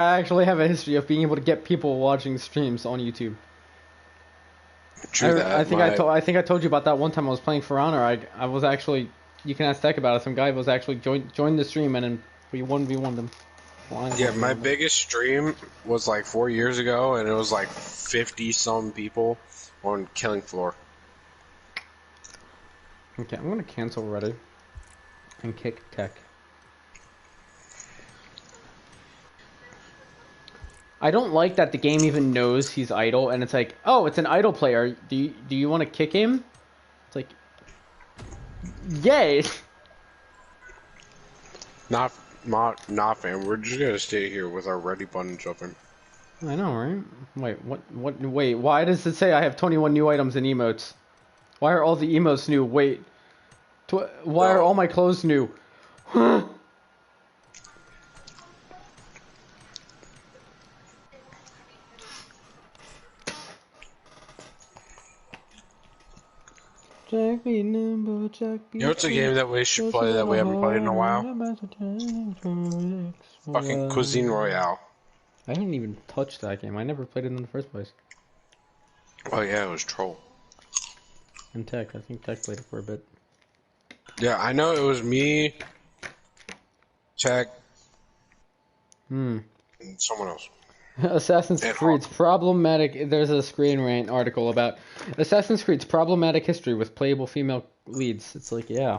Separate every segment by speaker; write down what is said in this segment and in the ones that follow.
Speaker 1: I actually have a history of being able to get people watching streams on YouTube.
Speaker 2: True
Speaker 1: I
Speaker 2: that.
Speaker 1: think I think I told you about that one time I was playing For Honor. I was actually, you can ask Tech about it. Some guy was actually joined the stream and then we 1v1'd him. Blind
Speaker 2: Yeah,
Speaker 1: 1v1'd
Speaker 2: my
Speaker 1: him.
Speaker 2: biggest stream was like 4 years ago, and it was like 50 some people on Killing Floor.
Speaker 1: Okay, I'm gonna cancel Reddit and kick Tech. I don't like that the game even knows he's idle, and it's like, oh, it's an idle player. Do you want to kick him? It's like, yay!
Speaker 2: Not, fam. We're just gonna stay here with our ready buttons open.
Speaker 1: I know, right? Wait, wait, why does it say I have 21 new items and emotes? Why are all the emotes new? Wait, why are
Speaker 2: No.
Speaker 1: all my clothes new? Jack be nimble, Jack be
Speaker 2: You know, it's a game that we should play that we haven't played in a while. Fucking Cuisine Royale.
Speaker 1: I haven't even touched that game. I never played it in the first place.
Speaker 2: Oh yeah, it was Troll.
Speaker 1: And Tech, I think Tech played it for a bit.
Speaker 2: Yeah, I know it was me, Tech, and someone else.
Speaker 1: Assassin's
Speaker 2: And
Speaker 1: Creed's
Speaker 2: Hawk.
Speaker 1: problematic. There's a Screen Rant article about Assassin's Creed's problematic history with playable female leads. It's like, yeah,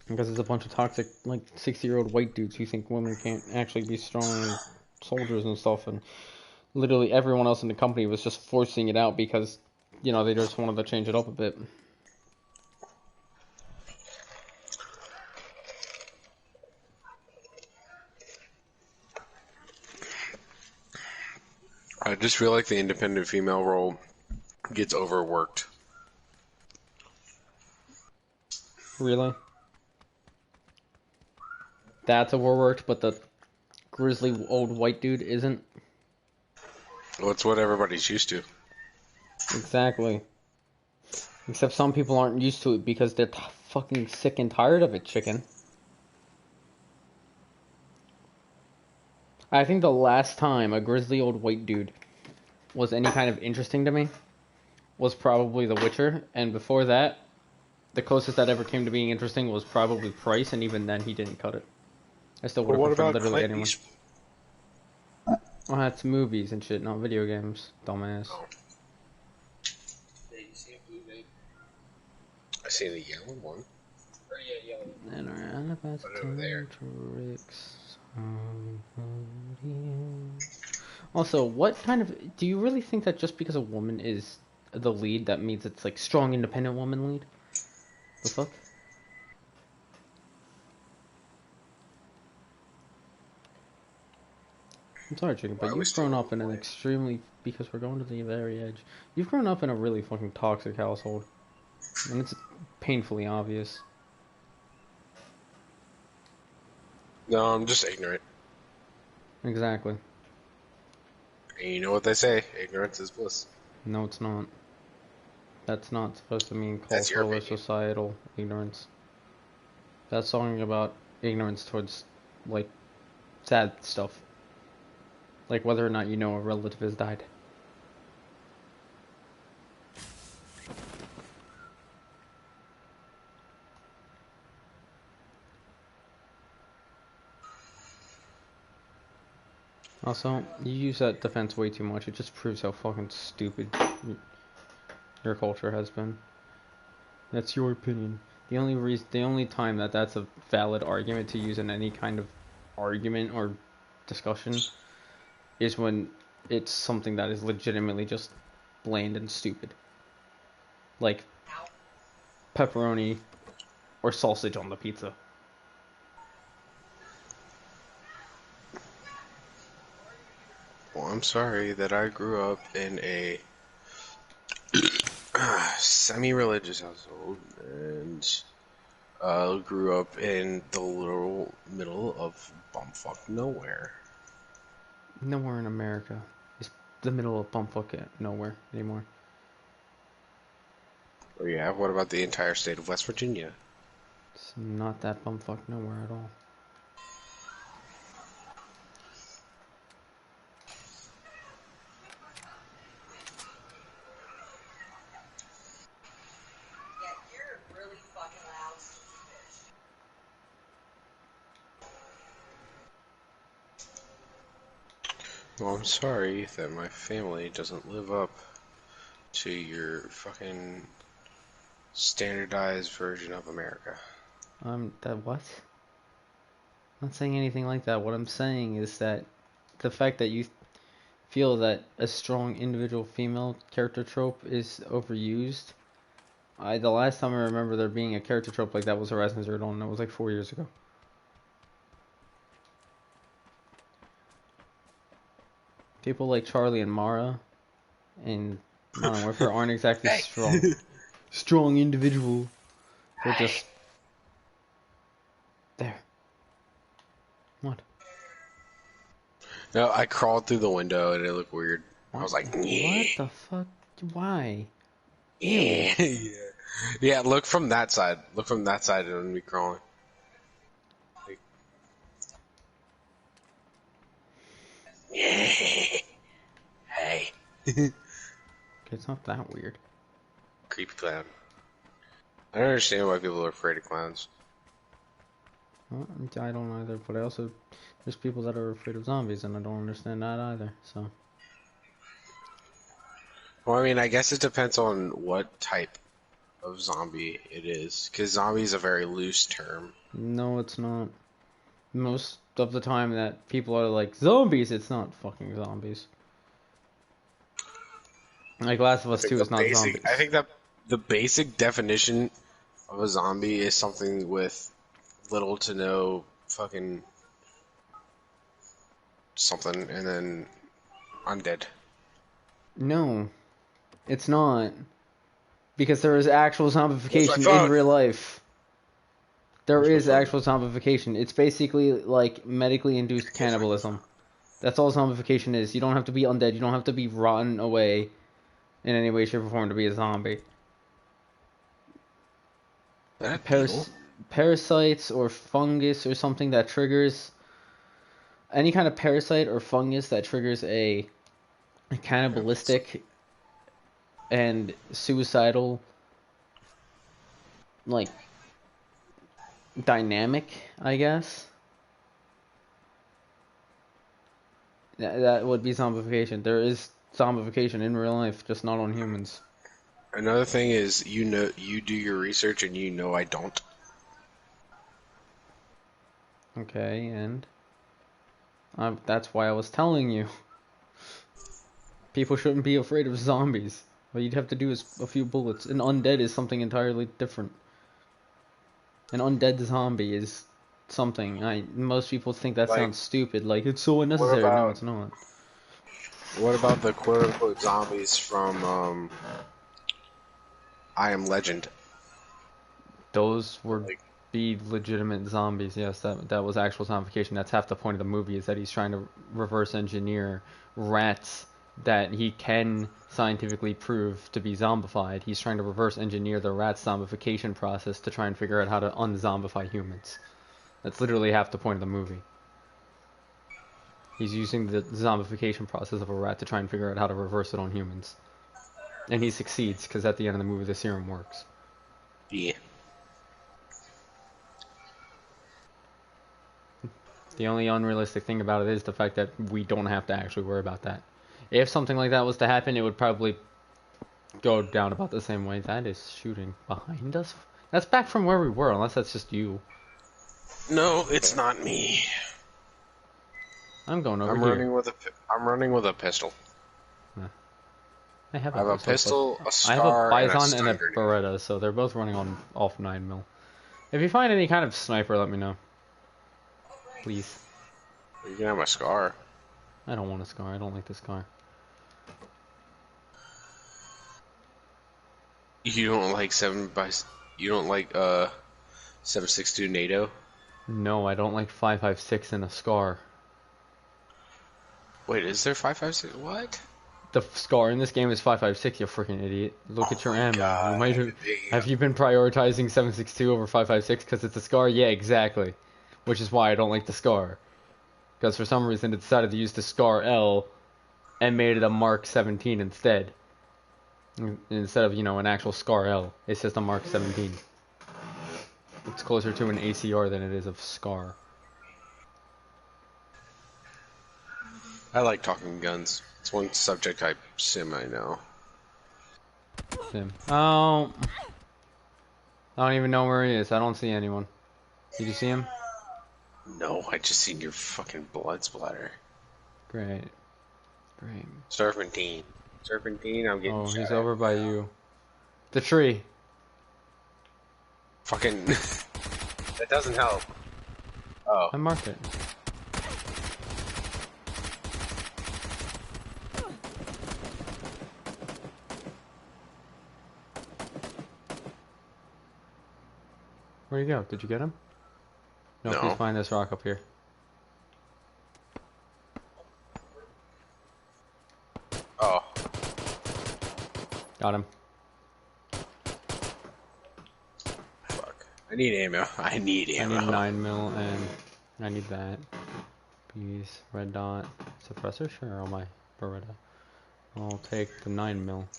Speaker 1: because there's a bunch of toxic, like 60-year-old white dudes who think women can't actually be strong soldiers and stuff, and literally everyone else in the company was just forcing it out because, you know, they just wanted to change it up a bit.
Speaker 2: I just feel like the independent female role gets overworked.
Speaker 1: Really? That's overworked, but the grizzly old white dude isn't?
Speaker 2: Well, it's what everybody's used to.
Speaker 1: Exactly. Except some people aren't used to it because they're fucking sick and tired of it, chicken. I think the last time a grizzly old white dude was any kind of interesting to me was probably The Witcher, and before that, the closest that ever came to being interesting was probably Price, and even then he didn't cut it. I still would
Speaker 2: But
Speaker 1: have
Speaker 2: what
Speaker 1: preferred
Speaker 2: about
Speaker 1: literally
Speaker 2: Clint
Speaker 1: anyone.
Speaker 2: Eastwood?
Speaker 1: Well, that's movies and shit, not video games, dumbass.
Speaker 2: Oh. I see the yellow one.
Speaker 1: And around about
Speaker 2: Put it over there.
Speaker 1: Also, what kind of... Do you really think that just because a woman is the lead, that means it's like strong, independent woman lead? The fuck? I'm sorry, chicken, but you've grown up in an extremely... Because we're going to the very edge. You've grown up in a really fucking toxic household. And it's painfully obvious.
Speaker 2: No, I'm just ignorant.
Speaker 1: Exactly.
Speaker 2: And you know what they say, ignorance is bliss.
Speaker 1: No, it's not. That's not supposed to mean
Speaker 2: That's your
Speaker 1: cultural or
Speaker 2: opinion.
Speaker 1: societal ignorance. That's talking about ignorance towards, like, sad stuff. Like whether or not you know a relative has died. Also, you use that defense way too much. It just proves how fucking stupid your culture has been. That's your opinion. The only time that that's a valid argument to use in any kind of argument or discussion is when it's something that is legitimately just bland and stupid. Like pepperoni or sausage on the pizza.
Speaker 2: Well, I'm sorry that I grew up in a semi-religious household and grew up in the literal middle of bumfuck nowhere.
Speaker 1: Nowhere in America is the middle of bumfuck nowhere anymore.
Speaker 2: Oh yeah, what about the entire state of West Virginia?
Speaker 1: It's not that bumfuck nowhere at all.
Speaker 2: Well, I'm sorry that my family doesn't live up to your fucking standardized version of America.
Speaker 1: That what? I'm not saying anything like that. What I'm saying is that the fact that you feel that a strong individual female character trope is overused. The last time I remember there being a character trope like that was Horizon Zero Dawn, and that was like 4 years ago. People like Charlie and Mara and Modern Warfare aren't exactly
Speaker 2: Hey!
Speaker 1: strong individual. They're just there. What?
Speaker 2: No, I crawled through the window and it looked weird.
Speaker 1: What?
Speaker 2: I was like, yeah.
Speaker 1: What the fuck? Why?
Speaker 2: Yeah. Yeah. Yeah, look from that side. Look from that side and me crawling. Like, yeah. Hey.
Speaker 1: It's not that weird.
Speaker 2: Creepy clown. I don't understand why people are afraid of clowns.
Speaker 1: Well, I don't either, but I also there's people that are afraid of zombies, and I don't understand that either. So.
Speaker 2: Well, I mean, I guess it depends on what type of zombie it is, because zombie is a very loose term.
Speaker 1: No, it's not. Most of the time that people are like zombies, it's not fucking zombies. Like Last of Us 2 is not zombies.
Speaker 2: I think that the basic definition of a zombie is something with little to no fucking something, and then undead.
Speaker 1: No, it's not. Because there is actual zombification in real life. There is actual zombification. It's basically like medically induced cannibalism. That's all zombification is. You don't have to be undead. You don't have to be rotten away in any way, shape, or form to be a zombie. Parasites or fungus or something that triggers any kind of parasite or fungus that triggers a cannibalistic and suicidal like dynamic, I guess. That would be zombification. There is zombification in real life, just not on humans.
Speaker 2: Another thing is, you do your research and you know I don't.
Speaker 1: Okay, and that's why I was telling you. People shouldn't be afraid of zombies. All you'd have to do is a few bullets. An undead is something entirely different. An undead zombie is something. Most people think that sounds stupid, like it's so unnecessary. No, it's not.
Speaker 2: What about the quote-unquote zombies from I Am Legend?
Speaker 1: Those were be legitimate zombies. Yes, that was actual zombification. That's half the point of the movie, is that he's trying to reverse engineer rats that he can scientifically prove to be zombified. He's trying to reverse engineer the rat's zombification process to try and figure out how to unzombify humans. That's literally half the point of the movie. He's using the zombification process of a rat to try and figure out how to reverse it on humans. And he succeeds, because at the end of the movie the serum works.
Speaker 2: Yeah.
Speaker 1: The only unrealistic thing about it is the fact that we don't have to actually worry about that. If something like that was to happen, it would probably go down about the same way. That is shooting behind us? That's back from where we were, unless that's just you.
Speaker 2: No, it's not me.
Speaker 1: I'm going over here.
Speaker 2: I'm running with a pistol.
Speaker 1: I have
Speaker 2: a pistol, a scar,
Speaker 1: I have a Bison
Speaker 2: and
Speaker 1: a Beretta, so they're both running off 9mm. If you find any kind of sniper, let me know. Please.
Speaker 2: You can have my scar.
Speaker 1: I don't want a scar. I don't like the scar.
Speaker 2: You don't like 7.62 NATO?
Speaker 1: No, I don't like 5.56 in a scar.
Speaker 2: Wait, is there 5.56? What?
Speaker 1: The scar in this game is 5.56, you freaking idiot. Look at your ammo.
Speaker 2: God.
Speaker 1: You might have you been prioritizing 7.62 over 5.56 because it's a scar? Yeah, exactly. Which is why I don't like the scar. Because for some reason it decided to use the scar L and made it a Mark 17 instead. Instead of, an actual scar L. It's just a Mark 17. It's closer to an ACR than it is of scar.
Speaker 2: I like talking guns. It's one subject I know.
Speaker 1: Him. Oh. I don't even know where he is. I don't see anyone. Did you see him?
Speaker 2: No, I just seen your fucking blood splatter.
Speaker 1: Great. Great.
Speaker 2: Serpentine. Serpentine, I'm getting
Speaker 1: Oh,
Speaker 2: shot
Speaker 1: he's
Speaker 2: at.
Speaker 1: over by you. The tree.
Speaker 2: Fucking... that doesn't help. Oh.
Speaker 1: I marked it. Where'd he go? Did you get him? No, please
Speaker 2: No.
Speaker 1: find this rock up here.
Speaker 2: Oh.
Speaker 1: Got him.
Speaker 2: Fuck. I need ammo. I need ammo.
Speaker 1: I need 9 mil and I need that. Please, red dot. Suppressor? Sure, on my Beretta. I'll take the 9 mil.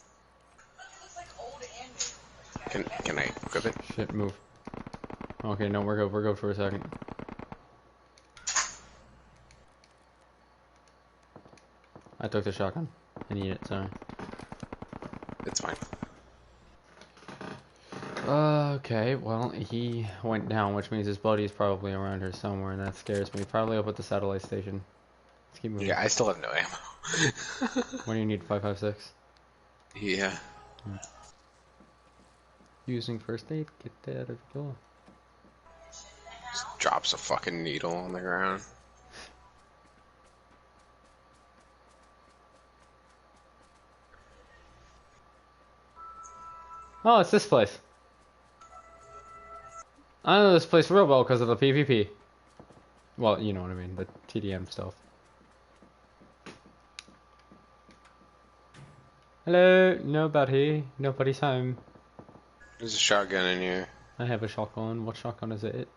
Speaker 2: Can I equip it?
Speaker 1: Shit, move. Okay, no, we're good for a second. I took the shotgun. I need it, sorry.
Speaker 2: It's fine.
Speaker 1: Okay, well, he went down, which means his buddy's probably around here somewhere, and that scares me. Probably up at the satellite station. Let's keep moving.
Speaker 2: Yeah, I still have no ammo.
Speaker 1: What do you need, 5.56?
Speaker 2: Yeah.
Speaker 1: Using first aid, get that out of the door.
Speaker 2: Just drops a fucking needle on the ground.
Speaker 1: Oh, it's this place. I know this place real well because of the PvP. Well, you know what I mean, the TDM stuff. Hello, nobody. Nobody's home.
Speaker 2: There's a shotgun in here.
Speaker 1: I have a shotgun. What shotgun is it?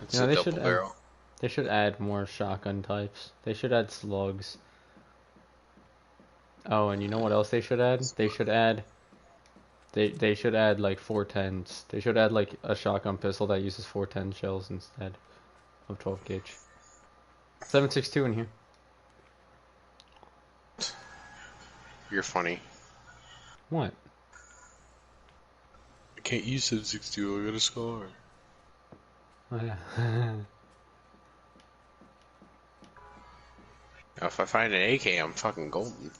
Speaker 2: It's
Speaker 1: You know,
Speaker 2: a
Speaker 1: they
Speaker 2: double
Speaker 1: should
Speaker 2: barrel.
Speaker 1: They should add more shotgun types. They should add slugs. Oh, and you know what else they should add? They should add like 410s. They should add like a shotgun pistol that uses 410 shells instead of 12 gauge. 7.62 in here.
Speaker 2: You're funny.
Speaker 1: What?
Speaker 2: I can't use 7.62. I got a scar.
Speaker 1: Oh yeah.
Speaker 2: Now, if I find an AK, I'm fucking golden.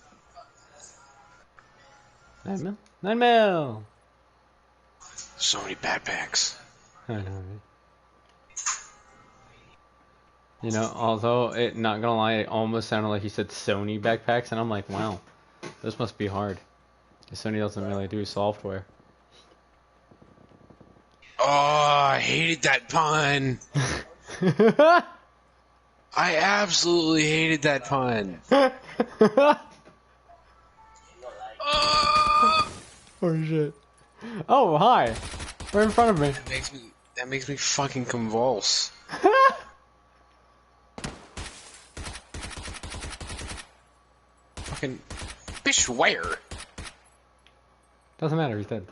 Speaker 1: 9 mil? 9 mil!
Speaker 2: So many backpacks.
Speaker 1: I know, right? You know, although it, not gonna lie, it almost sounded like he said Sony backpacks, and I'm like, wow, this must be hard. 'Cause Sony doesn't really do software.
Speaker 2: Oh, I hated that pun. I absolutely hated that pun. Oh,
Speaker 1: Oh shit. Oh, hi. Right in front of me.
Speaker 2: that makes me fucking convulse. Fucking fish where?
Speaker 1: Doesn't matter, he's dead.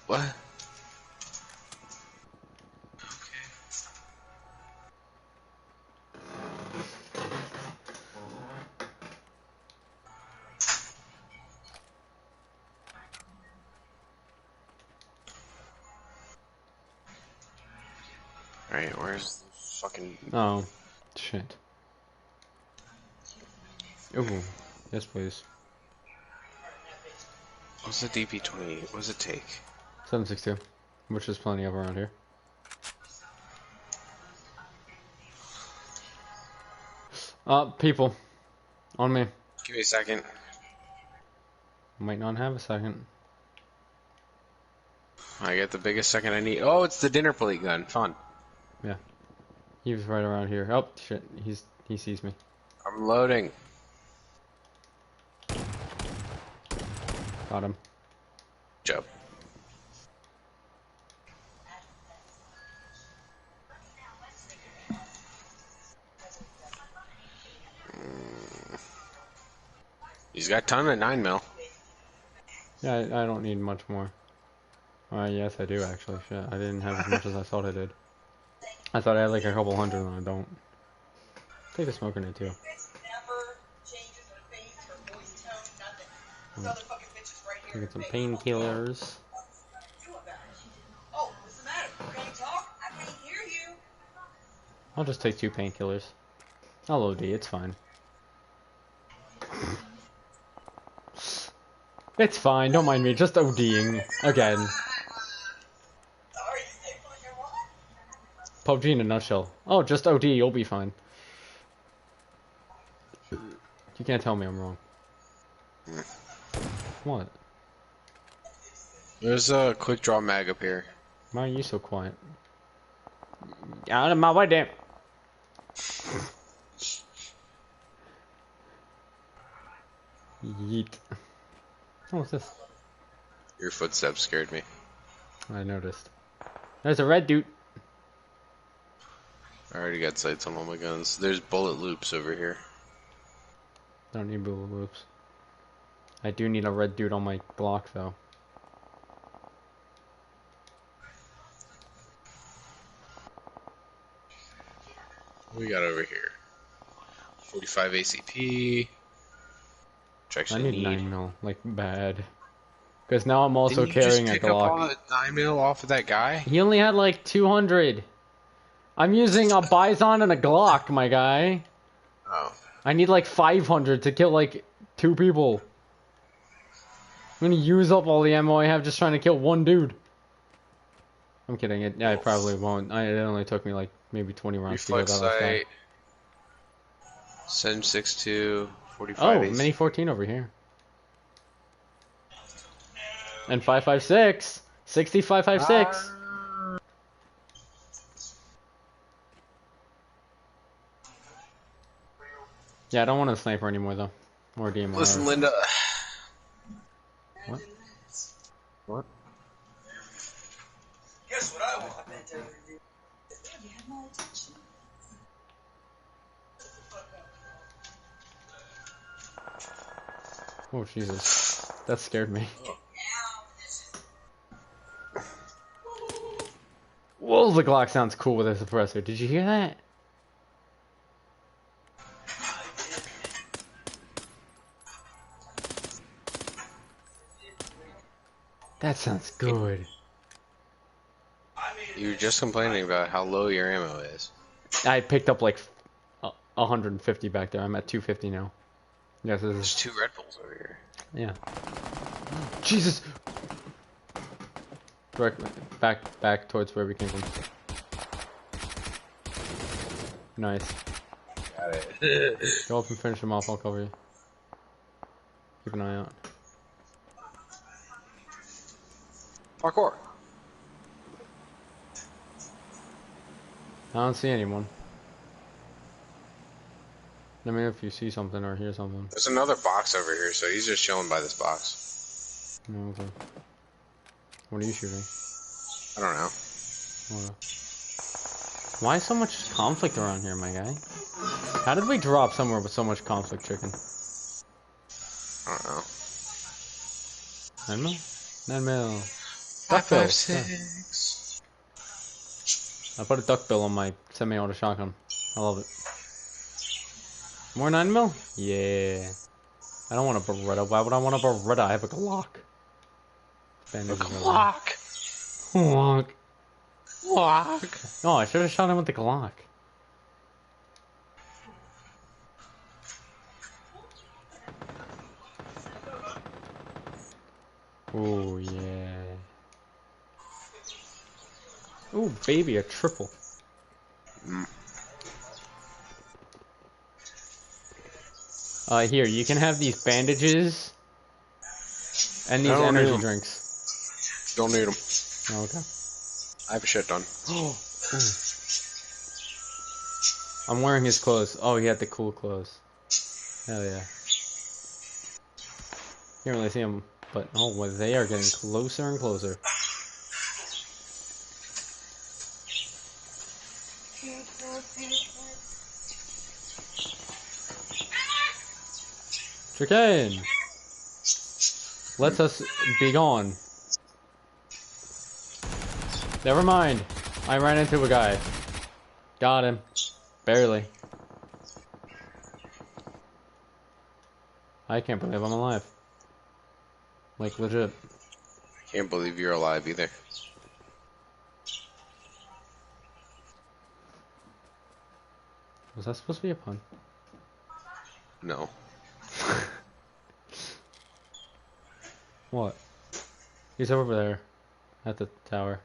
Speaker 2: What? Alright, where's the fucking...
Speaker 1: Oh, shit. Ooh, yes please.
Speaker 2: What's the DP-20? What does it take?
Speaker 1: 7.62, which is plenty of around here. People. On me.
Speaker 2: Give me a second.
Speaker 1: Might not have a second.
Speaker 2: I get the biggest second I need. Oh, it's the dinner plate gun. Fun.
Speaker 1: Yeah. He was right around here. Oh, shit. He sees me.
Speaker 2: I'm loading.
Speaker 1: Got him.
Speaker 2: Joe. He's got a ton of 9 mil.
Speaker 1: Yeah, I don't need much more. Yes, I do actually. Shit, I didn't have as much as I thought I did. I thought I had like a couple hundred and I don't. Take a smoke grenade too. Get some painkillers. I'll just take 2 painkillers. I'll OD, it's fine. It's fine, don't mind me, just ODing again. PUBG in a nutshell. Oh, just OD, you'll be fine. You can't tell me I'm wrong. What?
Speaker 2: There's a quick draw mag up here.
Speaker 1: Why are you so quiet? Out of my way, damn. Yeet. Oh, what's this?
Speaker 2: Your footsteps scared me.
Speaker 1: I noticed. There's a red dude.
Speaker 2: I already got sights on all my guns. There's bullet loops over here.
Speaker 1: Don't need bullet loops. I do need a red dude on my Glock, though.
Speaker 2: What we got over here? 45 ACP. Which
Speaker 1: I
Speaker 2: I
Speaker 1: need 9mm, like bad. Because now I'm also
Speaker 2: Didn't you
Speaker 1: carrying
Speaker 2: just
Speaker 1: a
Speaker 2: pick up all
Speaker 1: Glock.
Speaker 2: the 9mm off of that guy?
Speaker 1: He only had like 200. I'm using a Bison and a Glock, my guy.
Speaker 2: Oh.
Speaker 1: I need like 500 to kill like 2 people. I'm gonna use up all the ammo I have just trying to kill 1 dude. I'm kidding. I probably won't. It only took me like maybe 20 rounds
Speaker 2: Reflex
Speaker 1: to kill that last guy.
Speaker 2: sight. Send 6-2, 45
Speaker 1: Oh,
Speaker 2: AC.
Speaker 1: mini 14 over here. And 5.56. 65.56. Yeah, I don't want a sniper anymore though. Or DMR.
Speaker 2: Listen, Linda.
Speaker 1: What? What?
Speaker 3: Guess what I want?
Speaker 1: Oh Jesus, that scared me. Whoa, the Glock sounds cool with a suppressor. Did you hear that? That sounds good.
Speaker 2: You were just complaining about how low your ammo is.
Speaker 1: I picked up like 150 back there. I'm at 250 now. Yes, this
Speaker 2: There's
Speaker 1: is.
Speaker 2: 2 Red Bulls over here.
Speaker 1: Yeah. Jesus. Back towards where we came from. Nice.
Speaker 2: Got it.
Speaker 1: Go up and finish him off. I'll cover you. Keep an eye out.
Speaker 2: Parkour.
Speaker 1: I don't see anyone. Let me know if you see something or hear something.
Speaker 2: There's another box over here, so he's just chilling by this box.
Speaker 1: No, okay. What are you shooting?
Speaker 2: I don't know.
Speaker 1: Why so much conflict around here, my guy? How did we drop somewhere with so much conflict, chicken?
Speaker 2: I don't know.
Speaker 1: 9 mil? 9 mil.
Speaker 2: 5.56.
Speaker 1: I put a duckbill on my semi-auto shotgun. I love it. More 9 mil? Yeah. I don't want a Beretta. Why would I want a Beretta? I have a Glock.
Speaker 2: A Glock.
Speaker 1: Glock.
Speaker 2: Glock.
Speaker 1: Oh, I should have shot him with the Glock. Oh yeah. Oh baby, a triple. Here, you can have these bandages and these energy drinks.
Speaker 2: Don't need them.
Speaker 1: Oh, okay.
Speaker 2: I have a shit ton.
Speaker 1: Oh. I'm wearing his clothes. Oh, he had the cool clothes. Hell yeah. Can't really see him, but oh, well, they are getting closer and closer. Chicken! Let us be gone. Never mind. I ran into a guy. Got him. Barely. I can't believe I'm alive. Like, legit.
Speaker 2: I can't believe you're alive either.
Speaker 1: Was that supposed to be a pun?
Speaker 2: No.
Speaker 1: What? He's over there. At the tower.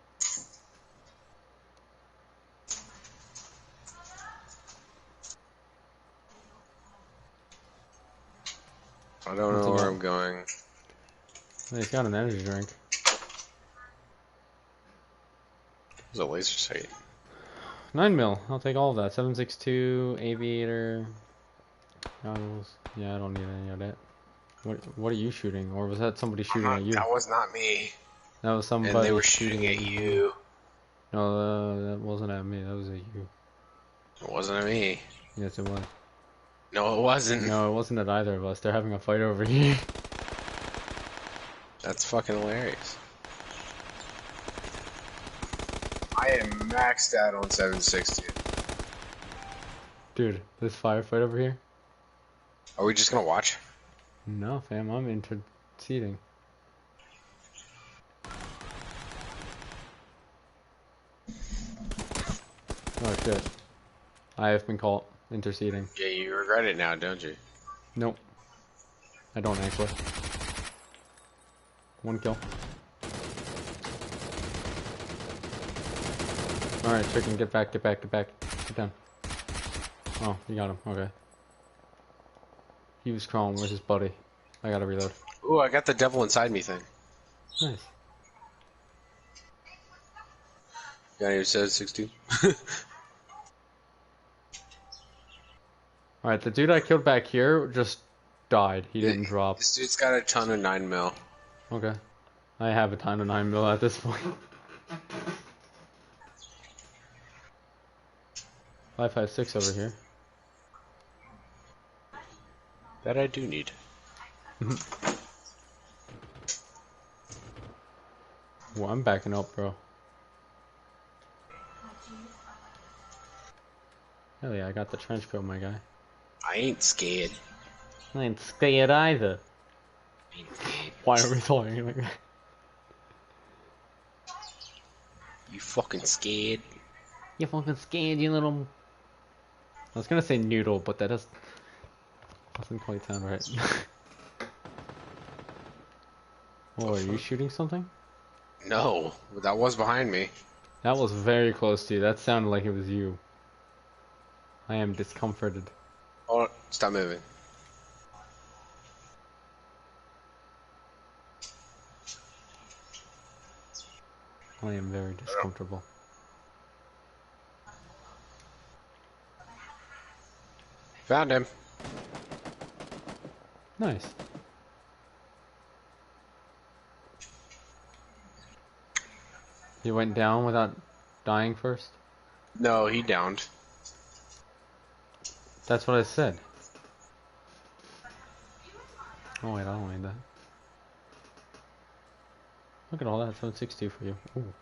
Speaker 2: I don't know where I'm going.
Speaker 1: He's got an energy drink.
Speaker 2: There's a laser sight.
Speaker 1: 9 mil. I'll take all of that. 7.62 aviator. Goggles. Yeah, I don't need any of that. What are you shooting? Or was that somebody shooting at you?
Speaker 2: That was not me.
Speaker 1: That was somebody
Speaker 2: And they were shooting at you.
Speaker 1: No, that wasn't at me. That was at you.
Speaker 2: It wasn't at me.
Speaker 1: Yes, it was.
Speaker 2: No, it wasn't.
Speaker 1: No, it wasn't at either of us. They're having a fight over here.
Speaker 2: That's fucking hilarious. I am maxed out on 760.
Speaker 1: Dude, this firefight over here?
Speaker 2: Are we just gonna watch?
Speaker 1: No, fam. I'm interceding. Oh shit. I have been caught interceding.
Speaker 2: Yeah, you regret it now, don't you?
Speaker 1: Nope. I don't actually. 1 kill. Alright, chicken, get back, get back, get back. Get down. Oh, you got him. Okay. He was crawling. Where's his buddy? I gotta reload.
Speaker 2: Ooh, I got the devil inside me thing.
Speaker 1: Nice.
Speaker 2: Got any 760?
Speaker 1: Alright, the dude I killed back here just died. He didn't drop.
Speaker 2: This dude's got a ton of 9 mil.
Speaker 1: Okay. I have a ton of 9 mil at this point. 5.56 over here.
Speaker 2: That I do need.
Speaker 1: Well, I'm backing up, bro. Hell yeah, I got the trench coat, my guy.
Speaker 2: I ain't scared.
Speaker 1: I ain't scared either.
Speaker 2: I ain't scared.
Speaker 1: Why are we talking like that?
Speaker 2: You fucking scared?
Speaker 1: You fucking scared, you little... I was gonna say noodle, but that doesn't quite sound right. Oh, are you shooting something?
Speaker 2: No, that was behind me.
Speaker 1: That was very close to you. That sounded like it was you. I am discomforted.
Speaker 2: Oh, stop moving.
Speaker 1: I am very discomfortable.
Speaker 2: Found him.
Speaker 1: Nice. You went down without dying first?
Speaker 2: No, he downed.
Speaker 1: That's what I said. Oh wait, I don't need that. Look at all that 762 for you. Ooh.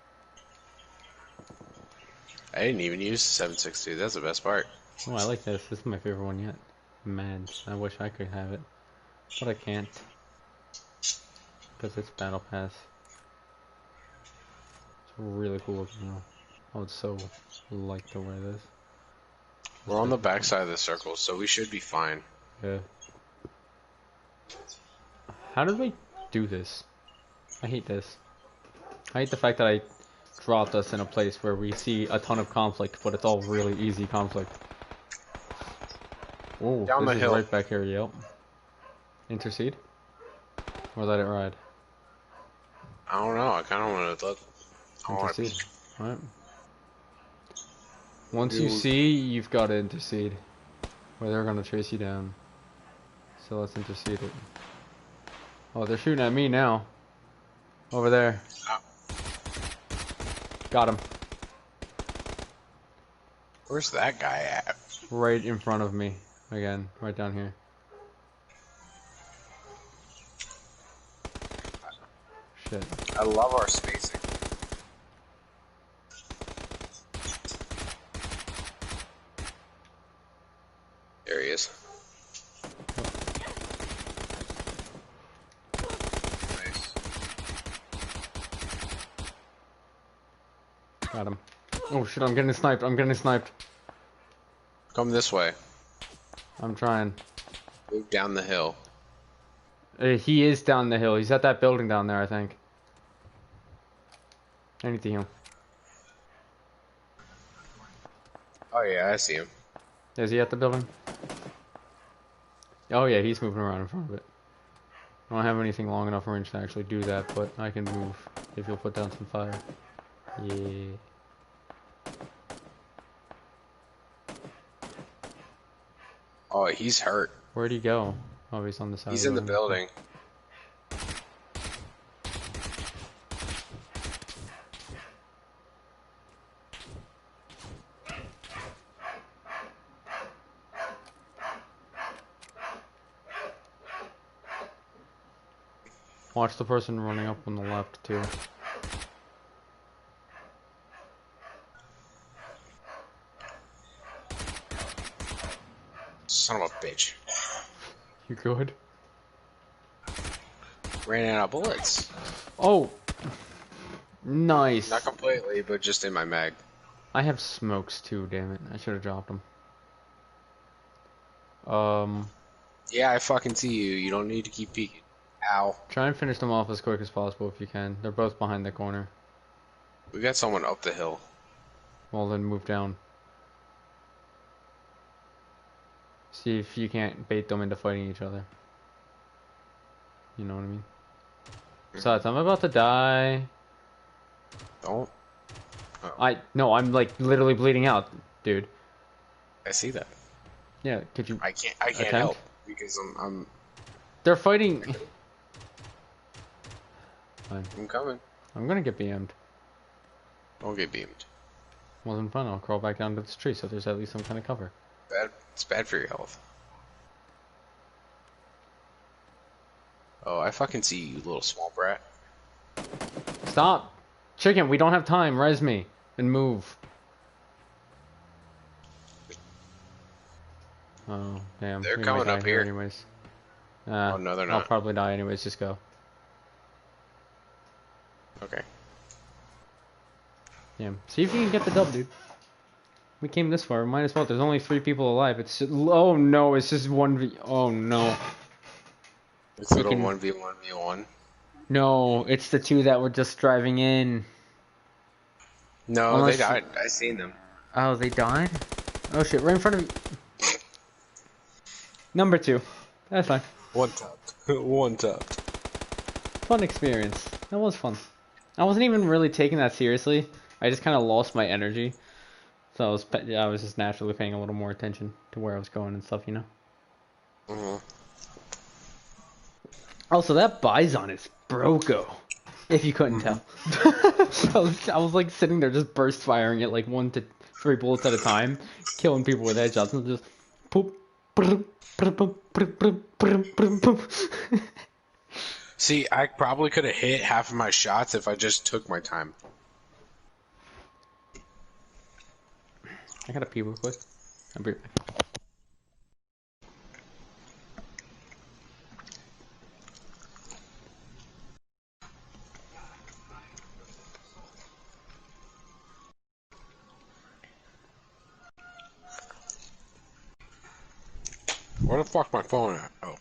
Speaker 2: I didn't even use the 760. That's the best part.
Speaker 1: Oh, I like this. This is my favorite one yet. Man, I wish I could have it. But I can't. Because it's Battle Pass. It's really cool looking though. I would so like to wear this.
Speaker 2: We're on the back side of the circle, so we should be fine.
Speaker 1: Yeah. How did we do this? I hate this. I hate the fact that I dropped us in a place where we see a ton of conflict, but it's all really easy conflict. Oh,
Speaker 2: Down
Speaker 1: this
Speaker 2: the
Speaker 1: is
Speaker 2: hill.
Speaker 1: right back here, yep. Intercede? Or let it ride?
Speaker 2: I don't know. I kind of want to look.
Speaker 1: Intercede. Alright. Once you see, you've got to intercede. Or they're going to chase you down. So let's intercede it. Oh, they're shooting at me now. Over there. Got him.
Speaker 2: Where's that guy at?
Speaker 1: Right in front of me. Again, right down here. Shit.
Speaker 2: I love our spacing. There he is. Nice.
Speaker 1: Got him. Oh shit, I'm getting sniped. I'm getting sniped.
Speaker 2: Come this way.
Speaker 1: I'm trying.
Speaker 2: Move down the hill.
Speaker 1: He is down the hill. He's at that building down there, I think. I need to heal.
Speaker 2: Oh yeah, I see him.
Speaker 1: Is he at the building? Oh yeah, he's moving around in front of it. I don't have anything long enough range to actually do that, but I can move if you'll put down some fire. Yeah.
Speaker 2: Oh, he's hurt.
Speaker 1: Where'd he go? Oh, he's on the side.
Speaker 2: He's in the building.
Speaker 1: Watch the person running up on the left too.
Speaker 2: Son of a bitch.
Speaker 1: You good?
Speaker 2: Ran out of bullets.
Speaker 1: Oh! Nice!
Speaker 2: Not completely, but just in my mag.
Speaker 1: I have smokes too, damn it. I should have dropped them.
Speaker 2: Yeah, I fucking see you. You don't need to keep peeking. Ow.
Speaker 1: Try and finish them off as quick as possible if you can. They're both behind the corner.
Speaker 2: We got someone up the hill.
Speaker 1: Well, then move down. See if you can't bait them into fighting each other. You know what I mean? Besides, I'm about to die.
Speaker 2: Don't. Oh.
Speaker 1: I'm like literally bleeding out, dude.
Speaker 2: I see that.
Speaker 1: Yeah, could you?
Speaker 2: I can't
Speaker 1: attempt?
Speaker 2: help because I'm
Speaker 1: They're fighting. Fine.
Speaker 2: I'm coming.
Speaker 1: I'm gonna get BM'd.
Speaker 2: Don't get beamed.
Speaker 1: Wasn't fun. I'll crawl back down to this tree so there's at least some kind of cover.
Speaker 2: Bad. It's bad for your health. Oh, I fucking see you, little small brat.
Speaker 1: Stop! Chicken, we don't have time. Res me. And move. Oh, damn.
Speaker 2: They're
Speaker 1: We
Speaker 2: coming
Speaker 1: might die
Speaker 2: up here.
Speaker 1: anyways.
Speaker 2: Oh, no, they're
Speaker 1: I'll
Speaker 2: not.
Speaker 1: probably die anyways. Just go.
Speaker 2: Okay.
Speaker 1: Damn. See if you can get the dub, dude. We came this far. Might as well. There's only 3 people alive. It's just, oh no, it's just 1v. Oh no.
Speaker 2: It's little 1v1v1.
Speaker 1: No, it's the 2 that were just driving in.
Speaker 2: No,
Speaker 1: Unless
Speaker 2: they died. I seen them.
Speaker 1: Oh, they died? Oh shit, right in front of you. Number 2. That's fine.
Speaker 2: One tapped. One tapped.
Speaker 1: Fun experience. That was fun. I wasn't even really taking that seriously. I just kind of lost my energy. So I was just naturally paying a little more attention to where I was going and stuff, you know?
Speaker 2: Mhm.
Speaker 1: Also, that Bison is broco. If you couldn't tell. I was like sitting there just burst firing it like 1 to 3 bullets at a time. Killing people with headshots and just poop.
Speaker 2: See, I probably could have hit half of my shots if I just took my time.
Speaker 1: I gotta pee real quick. I'll be right back.
Speaker 2: Where the fuck's my phone at? Oh.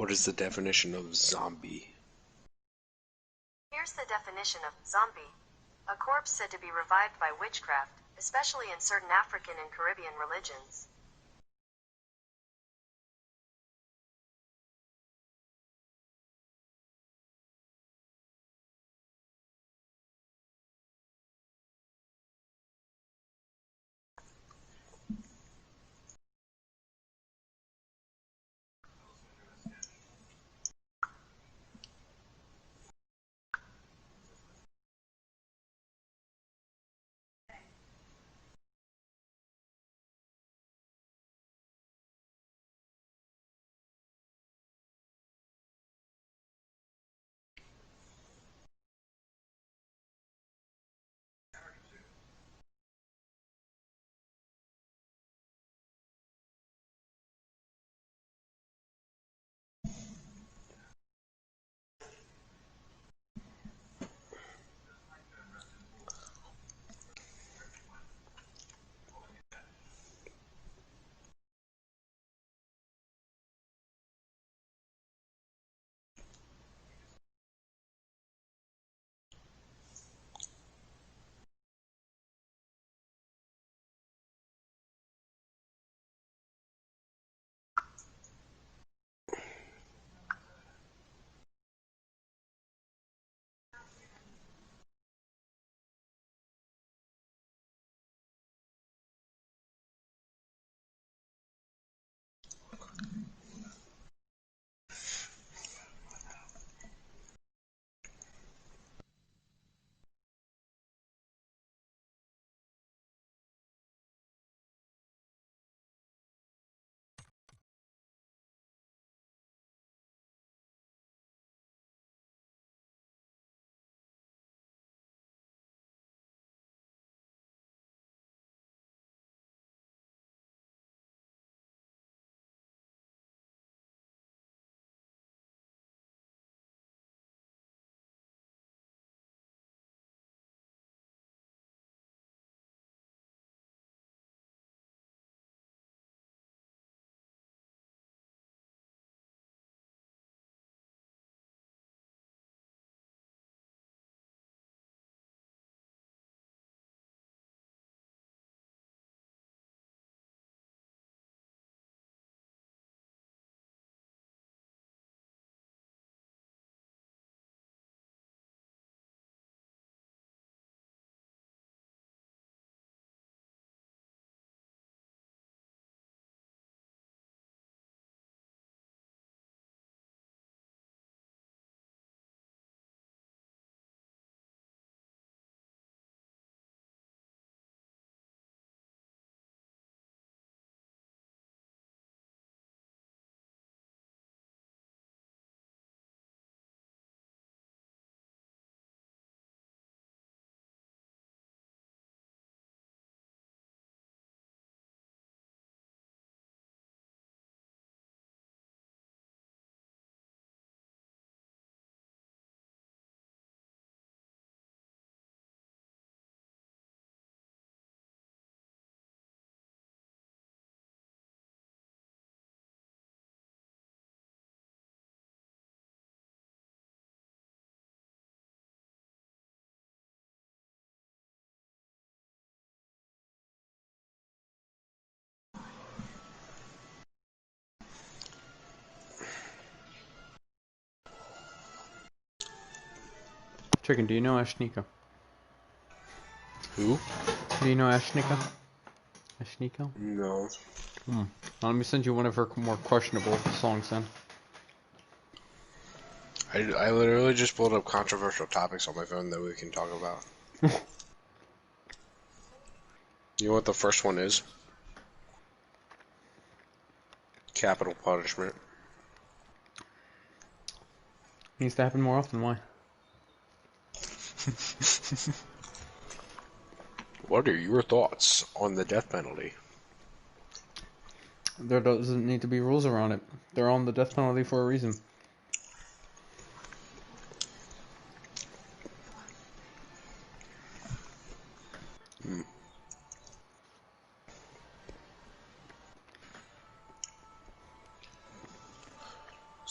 Speaker 2: What is the definition of zombie?
Speaker 3: Here's the definition of zombie. A corpse said to be revived by witchcraft, especially in certain African and Caribbean religions.
Speaker 1: Chicken, do you know Ashnika?
Speaker 2: Who?
Speaker 1: Do you know Ashnika? Ashnika?
Speaker 2: No.
Speaker 1: Let me send you one of her more questionable songs then.
Speaker 2: I literally just pulled up controversial topics on my phone that we can talk about. You know what the first one is? Capital punishment.
Speaker 1: Needs to happen more often, why?
Speaker 2: What are your thoughts on the death penalty?
Speaker 1: There doesn't need to be rules around it. They're on the death penalty for a reason.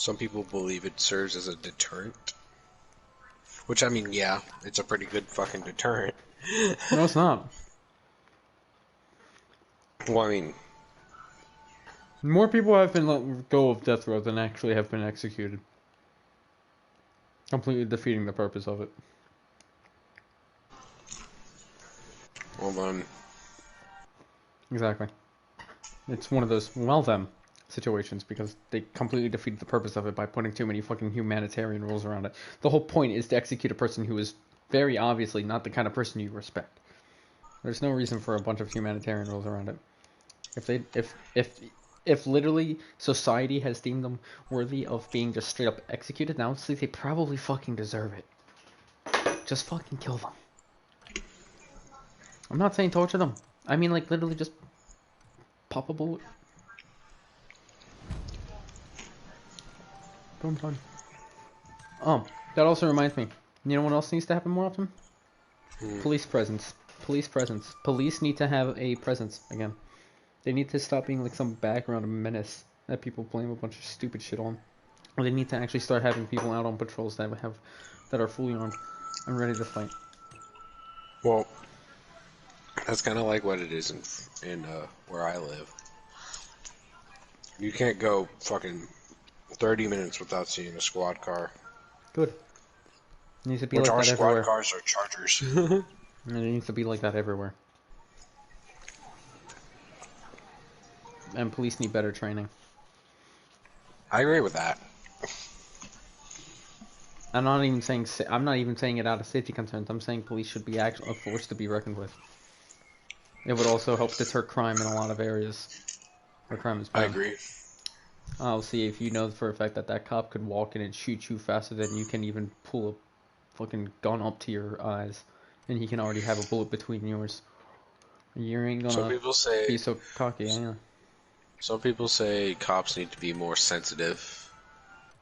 Speaker 2: Some people believe it serves as a deterrent. Which, I mean, yeah, it's a pretty good fucking deterrent.
Speaker 1: No, it's not.
Speaker 2: Well, I mean,
Speaker 1: More people have been let go of death row than actually have been executed. Completely defeating the purpose of it.
Speaker 2: well then,
Speaker 1: Exactly. It's one of those, well them, situations because they completely defeated the purpose of it by putting too many fucking humanitarian rules around it. The whole point is to execute a person who is very obviously not the kind of person you respect. There's no reason for a bunch of humanitarian rules around it. If literally society has deemed them worthy of being just straight up executed, now honestly they probably fucking deserve it. Just fucking kill them. I'm not saying torture them. I mean like literally just pop a bullet. Boom, done. That also reminds me. You know what else needs to happen more often? Police presence. Police presence. Police need to have a presence again. They need to stop being like some background menace that people blame a bunch of stupid shit on. Or they need to actually start having people out on patrols that are fully armed and ready to fight.
Speaker 2: well, that's kind of like what it is in where I live. You can't go fucking 30 minutes without seeing a squad car.
Speaker 1: Good. It needs to be
Speaker 2: Which
Speaker 1: like
Speaker 2: our
Speaker 1: that
Speaker 2: squad
Speaker 1: everywhere.
Speaker 2: cars are Chargers.
Speaker 1: And it needs to be like that everywhere. And police need better training.
Speaker 2: I agree with that.
Speaker 1: I'm not even saying it out of safety concerns. I'm saying police should be actually a force to be reckoned with. It would also help deter crime in a lot of areas where crime is
Speaker 2: I
Speaker 1: bad.
Speaker 2: agree.
Speaker 1: I'll see if you know for a fact that that cop could walk in and shoot you faster than you can even pull a fucking gun up to your eyes, and he can already have a bullet between yours. You ain't
Speaker 2: Some
Speaker 1: gonna
Speaker 2: people say
Speaker 1: be so cocky, yeah.
Speaker 2: Some people say cops need to be more sensitive.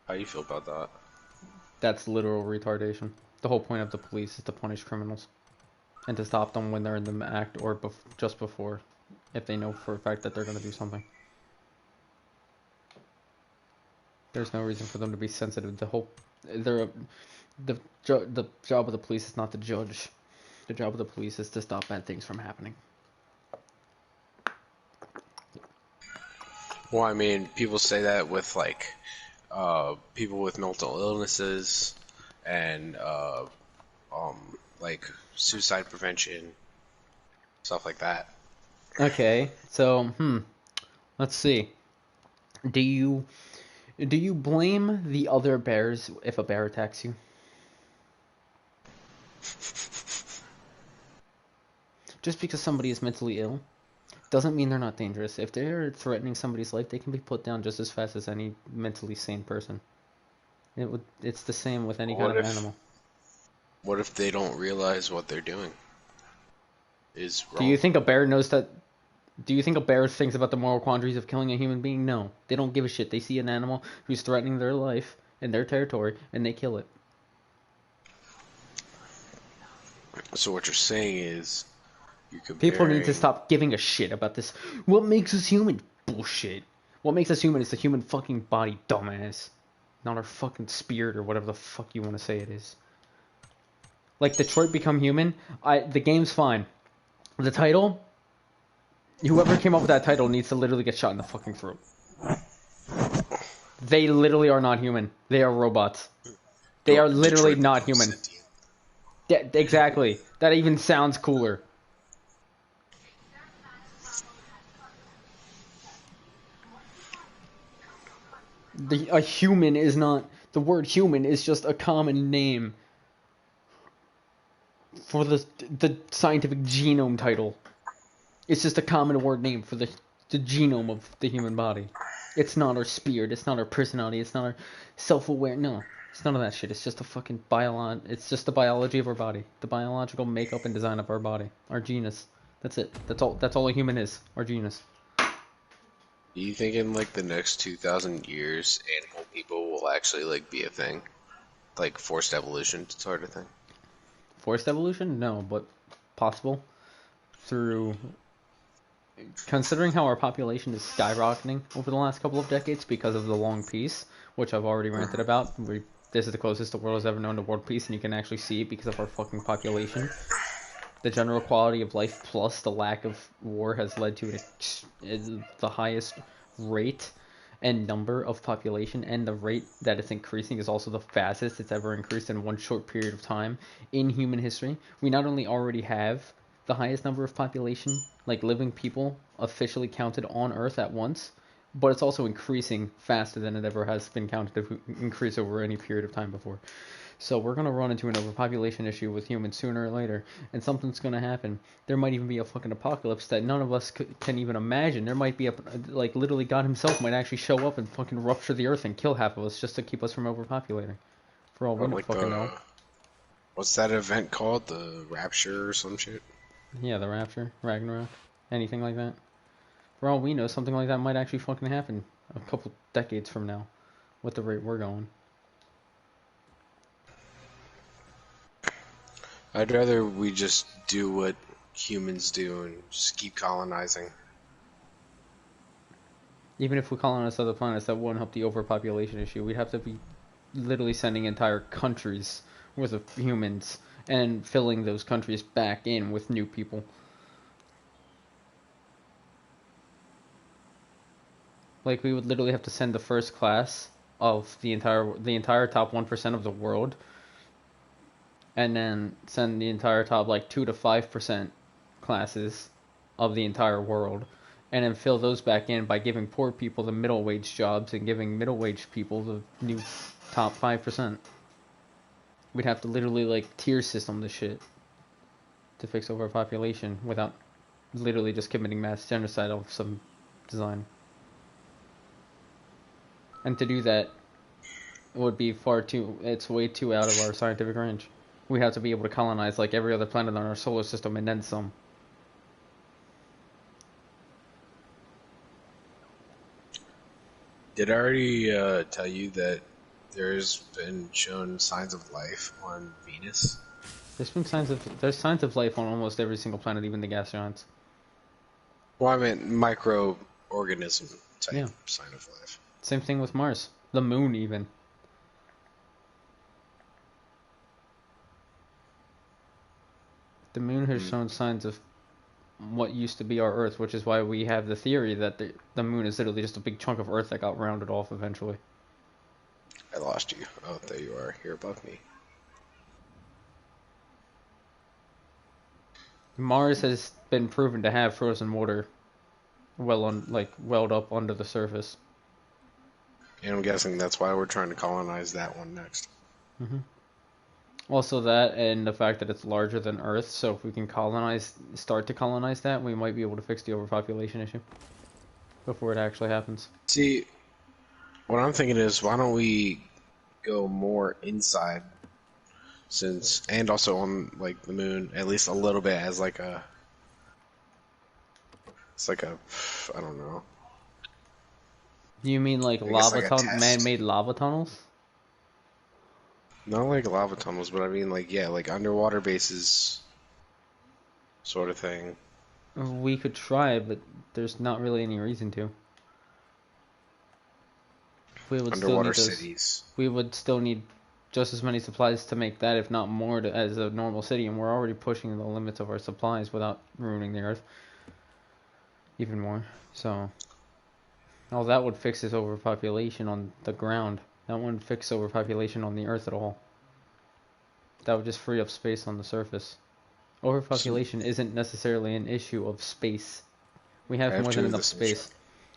Speaker 2: How do you feel about that?
Speaker 1: That's literal retardation. The whole point of the police is to punish criminals and to stop them when they're in the act or just before, if they know for a fact that they're gonna do something. There's no reason for them to be sensitive. The job of the police is not to judge. The job of the police is to stop bad things from happening.
Speaker 2: Well, I mean, people say that with like people with mental illnesses and like suicide prevention, stuff like that.
Speaker 1: Okay, so let's see. Do you blame the other bears if a bear attacks you? Just because somebody is mentally ill doesn't mean they're not dangerous. If they're threatening somebody's life, they can be put down just as fast as any mentally sane person. It's the same with any kind of animal.
Speaker 2: What if they don't realize what they're doing is
Speaker 1: Do
Speaker 2: wrong?
Speaker 1: you think a bear knows that? Do you think a bear thinks about the moral quandaries of killing a human being? No. They don't give a shit. They see an animal who's threatening their life in their territory, and they kill it.
Speaker 2: So what you're saying is you're
Speaker 1: People need to
Speaker 2: comparing.
Speaker 1: stop giving a shit about this. What makes us human? Bullshit. What makes us human is the human fucking body, dumbass. Not our fucking spirit or whatever the fuck you want to say it is. Like Detroit Become Human, the game's fine. The title, whoever came up with that title needs to literally get shot in the fucking throat. They literally are not human. They are robots. They are literally
Speaker 2: Detroit
Speaker 1: not
Speaker 2: becomes
Speaker 1: human.
Speaker 2: sentient.
Speaker 1: Exactly. That even sounds cooler. A human is not... The word human is just a common name for the scientific genome title. It's just a common word name for the genome of the human body. It's not our spirit. It's not our personality. It's not our self-aware. No, it's none of that shit. It's just a fucking It's just the biology of our body, the biological makeup and design of our body, our genus. That's it. That's all. That's all a human is. Our genus.
Speaker 2: Do you think in like the next 2,000 years, animal people will actually like be a thing, like forced evolution sort of thing?
Speaker 1: Forced evolution? No, but possible through considering how our population is skyrocketing over the last couple of decades because of the long peace, which I've already ranted about. This is the closest the world has ever known to world peace, and you can actually see it because of our fucking population. The general quality of life plus the lack of war has led to the highest rate and number of population, and the rate that it's increasing is also the fastest it's ever increased in one short period of time in human history. We not only already have the highest number of population, like living people, officially counted on Earth at once, but it's also increasing faster than it ever has been counted to increase over any period of time before. So we're going to run into an overpopulation issue with humans sooner or later, and something's going to happen. There might even be a fucking apocalypse that none of us can even imagine. There might be like, literally God himself might actually show up and fucking rupture the earth and kill half of us just to keep us from overpopulating. For all we
Speaker 2: like
Speaker 1: fucking know.
Speaker 2: What's that event called? The Rapture or some shit?
Speaker 1: Yeah, the Rapture, Ragnarok, anything like that. For all we know, something like that might actually fucking happen a couple decades from now, with the rate we're going.
Speaker 2: I'd rather we just do what humans do and just keep colonizing.
Speaker 1: Even if we colonize other planets, that wouldn't help the overpopulation issue. We'd have to be literally sending entire countries worth of humans and filling those countries back in with new people. Like, we would literally have to send the first class of the entire top 1% of the world, and then send the entire top like 2 to 5% classes of the entire world, and then fill those back in by giving poor people the middle wage jobs and giving middle wage people the new top 5%. We'd have to literally like tier system this shit to fix overpopulation without literally just committing mass genocide of some design. And to do that would be it's way too out of our scientific range. We have to be able to colonize like every other planet on our solar system and then some.
Speaker 2: Did I already tell you that there's been shown signs of life on Venus?
Speaker 1: There's signs of life on almost every single planet, even the gas giants.
Speaker 2: Well, I meant microorganism type sign of life.
Speaker 1: Same thing with Mars. The moon, even. The moon has shown signs of what used to be our Earth, which is why we have the theory that the moon is literally just a big chunk of Earth that got rounded off eventually.
Speaker 2: I lost you. Oh, there you are. You're above me.
Speaker 1: Mars has been proven to have frozen water welled up under the surface.
Speaker 2: And I'm guessing that's why we're trying to colonize that one next.
Speaker 1: Mm-hmm. Also that, and the fact that it's larger than Earth, so if we can start to colonize that, we might be able to fix the overpopulation issue before it actually happens.
Speaker 2: See, what I'm thinking is, why don't we go more inside, and also on like the moon, at least a little bit, as like a, I don't know.
Speaker 1: You mean like man-made lava tunnels?
Speaker 2: Not like lava tunnels, but I mean like, yeah, like underwater bases sort of thing.
Speaker 1: We could try, but there's not really any reason to.
Speaker 2: Underwater cities.
Speaker 1: We would still need just as many supplies to make that, if not more, as a normal city, and we're already pushing the limits of our supplies without ruining the Earth even more. So, all that would fix is overpopulation on the ground. That wouldn't fix overpopulation on the Earth at all. That would just free up space on the surface. Overpopulation isn't necessarily an issue of space. We have more than enough space.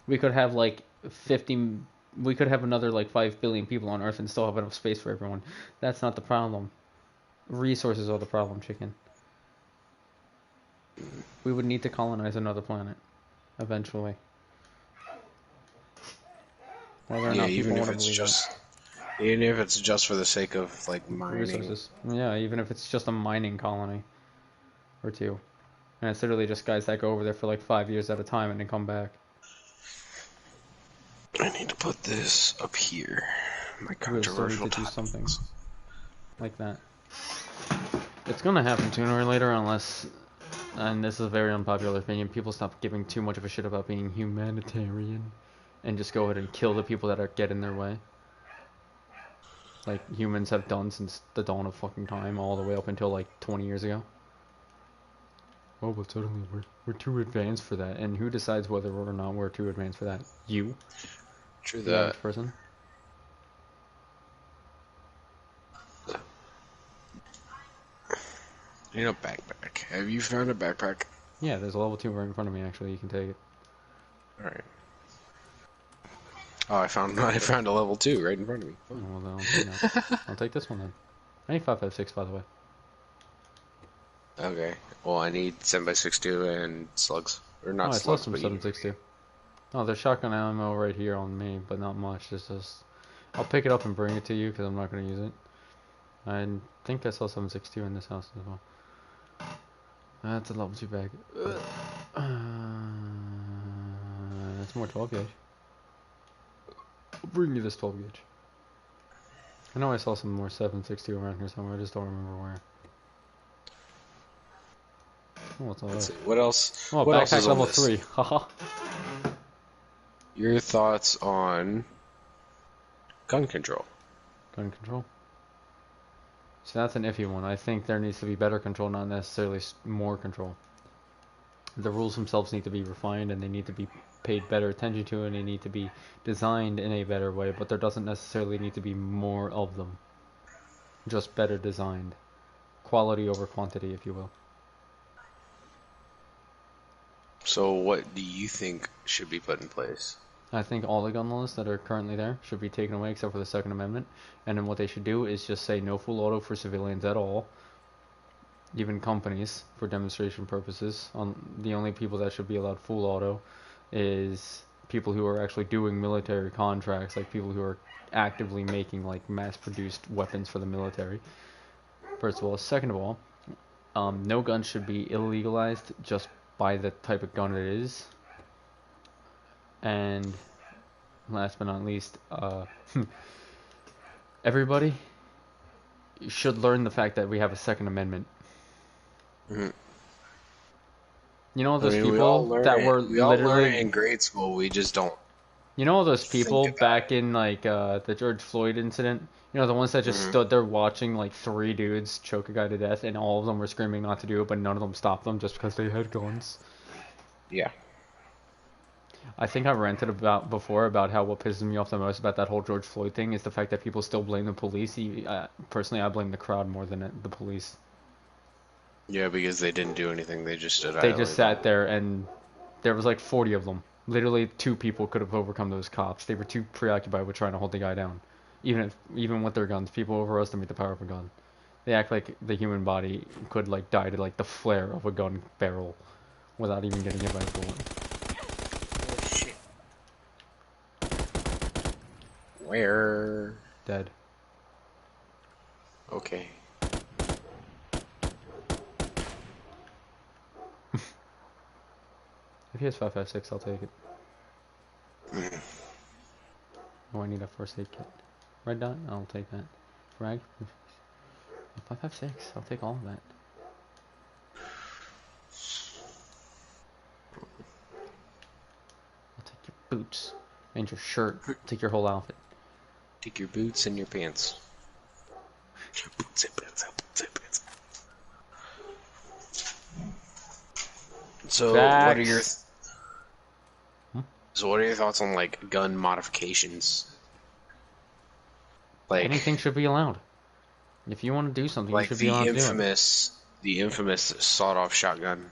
Speaker 1: We could have like 50... We could have another like 5 billion people on Earth and still have enough space for everyone. That's not the problem. Resources are the problem, chicken. We would need to colonize another planet eventually. Whether or not
Speaker 2: even if it's just for the sake of like mining.
Speaker 1: Resources. Yeah, even if it's just a mining colony or two. And it's literally just guys that go over there for like 5 years at a time and then come back.
Speaker 2: I need to put this up here. My controversial
Speaker 1: to do something like that. It's gonna happen sooner or later, unless and this is a very unpopular opinion, people stop giving too much of a shit about being humanitarian and just go ahead and kill the people that are get in their way. Like humans have done since the dawn of fucking time, all the way up until like 20 years ago. Oh, but suddenly we're too advanced for that. And who decides whether or not we're too advanced for that? You?
Speaker 2: True
Speaker 1: The
Speaker 2: that.
Speaker 1: average person?
Speaker 2: You know, backpack. Have you found a backpack?
Speaker 1: Yeah, there's a level 2 right in front of me, actually. You can take it.
Speaker 2: Alright. Oh, I found a level 2 right in front of me.
Speaker 1: Oh, well, then I'll take that. I'll take this one then. I need 5.56, by the way.
Speaker 2: Okay. Well, I need 7x62 and slugs. Or
Speaker 1: Oh,
Speaker 2: not
Speaker 1: I saw
Speaker 2: slugs,
Speaker 1: some
Speaker 2: but
Speaker 1: 7.62. Oh, there's shotgun ammo right here on me, but not much. It's just... I'll pick it up and bring it to you, because I'm not going to use it. I think I saw 7.62 in this house as well. That's a level 2 bag. That's more 12 gauge. I'll bring you this 12 gauge. I know I saw some more 7.62 around here somewhere, I just don't remember where. Oh, what's all
Speaker 2: Let's
Speaker 1: that?
Speaker 2: see. What else?
Speaker 1: Oh,
Speaker 2: What else
Speaker 1: backpack
Speaker 2: is on
Speaker 1: level
Speaker 2: this?
Speaker 1: 3. Haha.
Speaker 2: Your thoughts on gun control?
Speaker 1: Gun control. So that's an iffy one. I think there needs to be better control, not necessarily more control. The rules themselves need to be refined, and they need to be paid better attention to, and they need to be designed in a better way, but there doesn't necessarily need to be more of them. Just better designed. Quality over quantity, if you will.
Speaker 2: So, what do you think should be put in place?
Speaker 1: I think all the gun laws that are currently there should be taken away except for the Second Amendment, and then what they should do is just say no full auto for civilians at all, even companies, for demonstration purposes. The only people that should be allowed full auto is people who are actually doing military contracts, like people who are actively making like mass-produced weapons for the military. First of all. Second of all, no gun should be illegalized just by the type of gun it is. And last but not least, everybody should learn the fact that we have a Second Amendment.
Speaker 2: Mm-hmm.
Speaker 1: You know those
Speaker 2: we
Speaker 1: people
Speaker 2: all learn
Speaker 1: that
Speaker 2: it.
Speaker 1: were
Speaker 2: We all learn it
Speaker 1: literally...
Speaker 2: in grade school. We just don't
Speaker 1: You know those
Speaker 2: think
Speaker 1: people
Speaker 2: about
Speaker 1: back
Speaker 2: it.
Speaker 1: in like the George Floyd incident? You know, the ones that just
Speaker 2: Mm-hmm.
Speaker 1: stood there watching like 3 dudes choke a guy to death, and all of them were screaming not to do it, but none of them stopped them just because they had guns.
Speaker 2: Yeah.
Speaker 1: I think I've ranted about before about how what pisses me off the most about that whole George Floyd thing is the fact that people still blame the police. Personally, I blame the crowd more than the police.
Speaker 2: Yeah, because they didn't do anything. They just stood
Speaker 1: They just
Speaker 2: idly
Speaker 1: sat
Speaker 2: by.
Speaker 1: there, and there was like 40 of them. Literally 2 people could have overcome those cops. They were too preoccupied with trying to hold the guy down. Even with their guns, people overestimate the power of a gun. They act like the human body could like die to like the flare of a gun barrel without even getting hit by a bullet.
Speaker 2: Oh, shit. Where?
Speaker 1: Dead.
Speaker 2: Okay.
Speaker 1: If he has 5.56, I'll take it. Oh, I need a first aid kit. Red dot? I'll take that. Frag? 5.56. I'll take all of that. I'll take your boots and your shirt. I'll take your whole outfit.
Speaker 2: Take your boots and your pants. Boots and pants. Boots and pants. So, what are your
Speaker 1: Facts.
Speaker 2: so what are your thoughts on like gun modifications? Like
Speaker 1: Anything should be allowed. If you want to do something, you should be allowed to do it.
Speaker 2: the infamous sawed-off shotgun.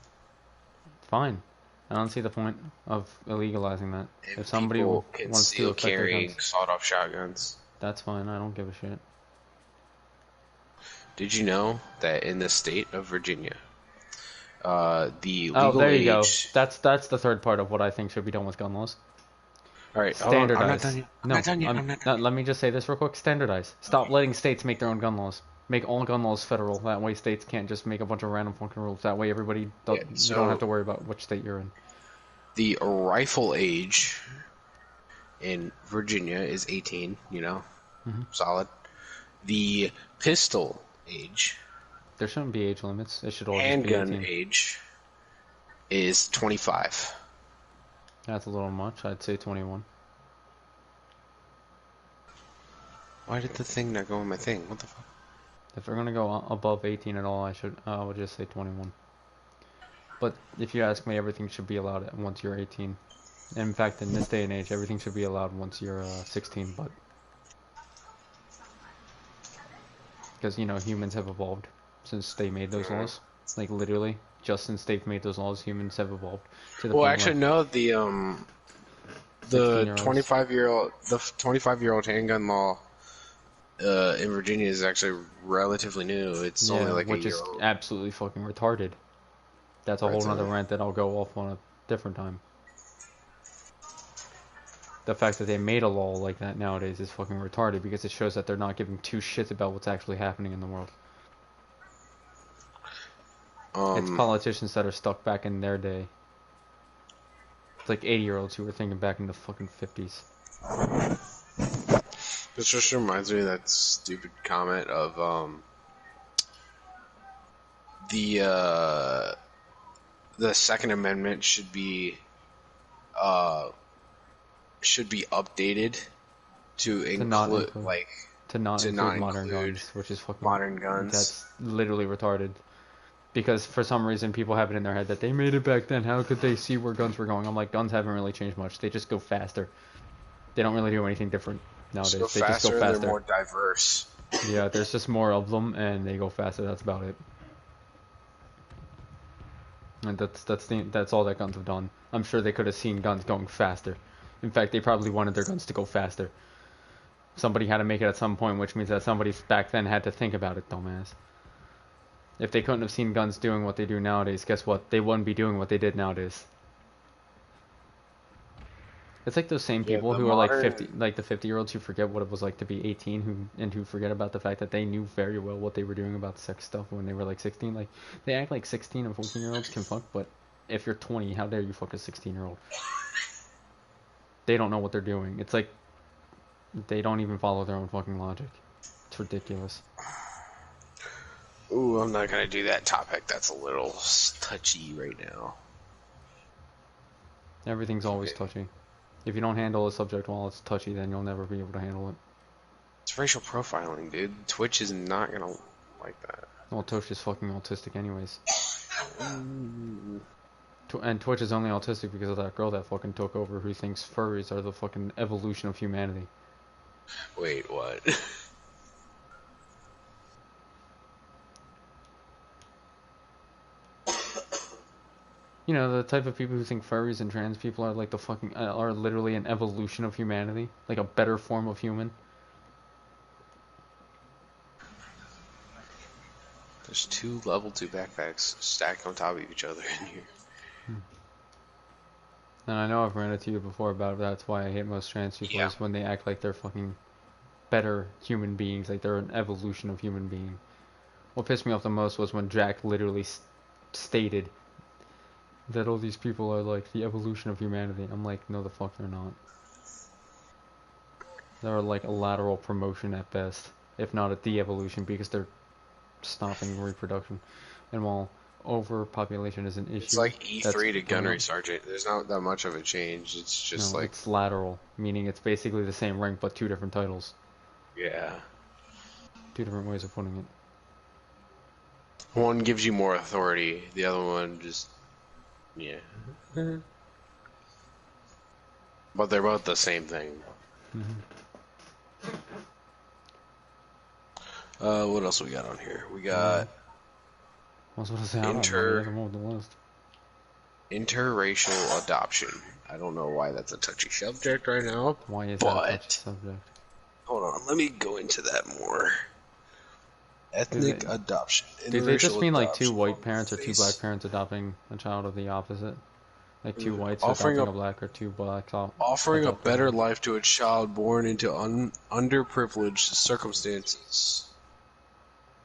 Speaker 1: Fine. I don't see the point of illegalizing that.
Speaker 2: And
Speaker 1: If somebody
Speaker 2: people can
Speaker 1: wants to
Speaker 2: still
Speaker 1: affect their
Speaker 2: carrying
Speaker 1: guns,
Speaker 2: sawed-off shotguns.
Speaker 1: that's fine. I don't give a shit.
Speaker 2: Did you know that in the state of Virginia, the
Speaker 1: Oh,
Speaker 2: legal
Speaker 1: there you go.
Speaker 2: age?
Speaker 1: That's the third part of what I think should be done with gun laws.
Speaker 2: All right, hold on. I'm not
Speaker 1: Standardize.
Speaker 2: done yet. I'm
Speaker 1: No,
Speaker 2: not done yet. I'm not done yet.
Speaker 1: let me just say this real quick. Standardize. Stop letting states make their own gun laws. Make all gun laws federal. That way states can't just make a bunch of random fucking rules. That way everybody,
Speaker 2: Yeah,
Speaker 1: you
Speaker 2: so-
Speaker 1: don't have to worry about which state you're in.
Speaker 2: The rifle age in Virginia is 18. You know,
Speaker 1: Mm-hmm.
Speaker 2: solid. The pistol age
Speaker 1: There shouldn't be age limits. It should all just be
Speaker 2: Handgun
Speaker 1: 18.
Speaker 2: age is 25.
Speaker 1: That's a little much. I'd say 21.
Speaker 2: Why did the thing not go on my thing? What the fuck?
Speaker 1: If we're gonna go above 18 at all, I would just say 21. But if you ask me, everything should be allowed once you're 18. And in fact, in this day and age, everything should be allowed once you're 16. But because you know humans have evolved since they made those laws, like literally, just since they've made those laws, humans have evolved to the
Speaker 2: Well,
Speaker 1: point
Speaker 2: actually,
Speaker 1: where
Speaker 2: no. The
Speaker 1: 16-year-olds.
Speaker 2: 25-year-old handgun law in Virginia is actually relatively new. It's only like a
Speaker 1: which
Speaker 2: year
Speaker 1: is
Speaker 2: old.
Speaker 1: absolutely fucking retarded. That's a
Speaker 2: Right,
Speaker 1: whole
Speaker 2: so
Speaker 1: nother rant that I'll go off on a different time. The fact that they made a law like that nowadays is fucking retarded because it shows that they're not giving two shits about what's actually happening in the world. It's politicians that are stuck back in their day. It's like 80-year-olds who were thinking back in the fucking 50s.
Speaker 2: This just reminds me of that stupid comment of the Second Amendment should be updated to include
Speaker 1: to not include modern guns, which is fucking
Speaker 2: modern guns.
Speaker 1: That's literally retarded. Because for some reason people have it in their head that they made it back then. How could they see where guns were going? I'm like, guns haven't really changed much. They just go faster. They don't really do anything different nowadays. They just go faster.
Speaker 2: They're more diverse.
Speaker 1: Yeah, there's just more of them, and they go faster. That's about it. And that's all that guns have done. I'm sure they could have seen guns going faster. In fact, they probably wanted their guns to go faster. Somebody had to make it at some point, which means that somebody back then had to think about it, dumbass. If they couldn't have seen guns doing what they do nowadays, guess what? They wouldn't be doing what they did nowadays. It's like those same people who are like 50, like the 50-year-olds who forget what it was like to be 18, who forget about the fact that they knew very well what they were doing about the sex stuff when they were like 16. Like they act like 16 and 14-year-olds can fuck, but if you're 20, how dare you fuck a 16-year-old? They don't know what they're doing. It's like they don't even follow their own fucking logic. It's ridiculous.
Speaker 2: Ooh, I'm not gonna do that topic. That's a little touchy right now.
Speaker 1: Everything's always touchy. If you don't handle a subject while it's touchy, then you'll never be able to handle it.
Speaker 2: It's racial profiling, dude. Twitch is not gonna like that.
Speaker 1: Well, Twitch is fucking autistic anyways. And Twitch is only autistic because of that girl that fucking took over who thinks furries are the fucking evolution of humanity.
Speaker 2: Wait, what?
Speaker 1: You know, the type of people who think furries and trans people are like the fucking, are literally an evolution of humanity. Like a better form of human.
Speaker 2: There's 2 level 2 backpacks stacked on top of each other in here.
Speaker 1: And I know I've ran it to you before about it, that's why I hate most trans people is when they act like they're fucking better human beings, like they're an evolution of human being. What pissed me off the most was when Jack literally stated that all these people are like the evolution of humanity. I'm like, no the fuck they're not. They're like a lateral promotion at best, if not a de-evolution, because they're stopping reproduction. And while overpopulation is an issue,
Speaker 2: it's like E3 to gunnery sergeant. There's not that much of a change. It's just like
Speaker 1: it's lateral, meaning it's basically the same rank but 2 different titles.
Speaker 2: Yeah.
Speaker 1: 2 different ways of putting it.
Speaker 2: One gives you more authority. The other one just But they're both the same thing. What else we got on here? We got interracial adoption. I don't know why that's a touchy subject right now.
Speaker 1: Why is that a touchy subject?
Speaker 2: Hold on, let me go into that more. Ethnic adoption.
Speaker 1: Do they just mean like 2 white parents or 2 black parents adopting a child of the opposite? Like 2 whites adopting a black or 2 blacks
Speaker 2: offering a better life to a child born into underprivileged circumstances.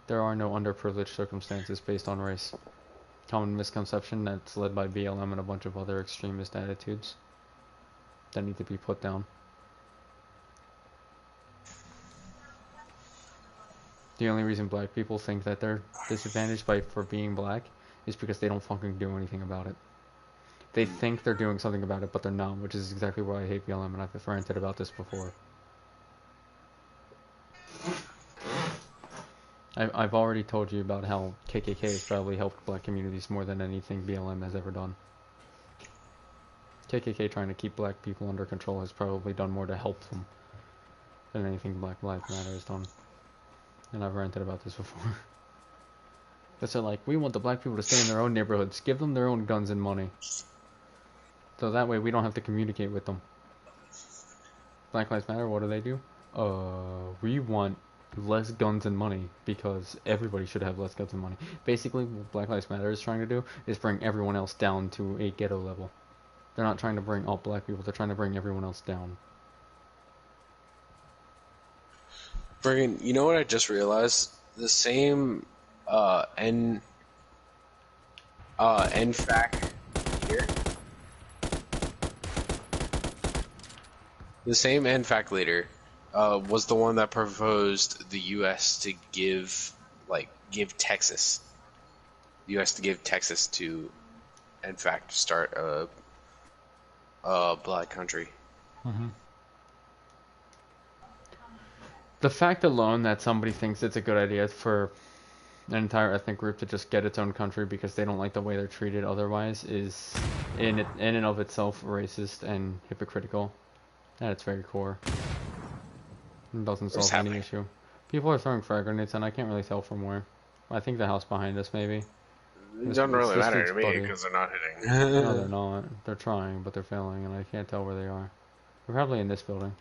Speaker 1: There are no underprivileged circumstances based on race. Common misconception that's led by BLM and a bunch of other extremist attitudes that need to be put down. The only reason black people think that they're disadvantaged for being black is because they don't fucking do anything about it. They think they're doing something about it, but they're not, which is exactly why I hate BLM, and I've ranted about this before. I've already told you about how KKK has probably helped black communities more than anything BLM has ever done. KKK trying to keep black people under control has probably done more to help them than anything Black Lives Matter has done. And I've ranted about this before. Because they're like, we want the black people to stay in their own neighborhoods. Give them their own guns and money. So that way we don't have to communicate with them. Black Lives Matter, what do? We want less guns and money because everybody should have less guns and money. Basically, what Black Lives Matter is trying to do is bring everyone else down to a ghetto level. They're not trying to bring all black people, they're trying to bring everyone else down.
Speaker 2: Friggin', you know what I just realized? The same NFAC leader. The same NFAC leader was the one that proposed the U.S. to give Texas. The U.S. to give Texas to, in fact, start a black country.
Speaker 1: Mm-hmm. The fact alone that somebody thinks it's a good idea for an entire ethnic group to just get its own country because they don't like the way they're treated otherwise is in and of itself racist and hypocritical at its very core. It doesn't solve any issue. People are throwing frag grenades and I can't really tell from where. I think the house behind us maybe.
Speaker 2: It doesn't really matter to me because they're not hitting.
Speaker 1: No, they're not. They're trying, but they're failing, and I can't tell where they are. They're probably in this building.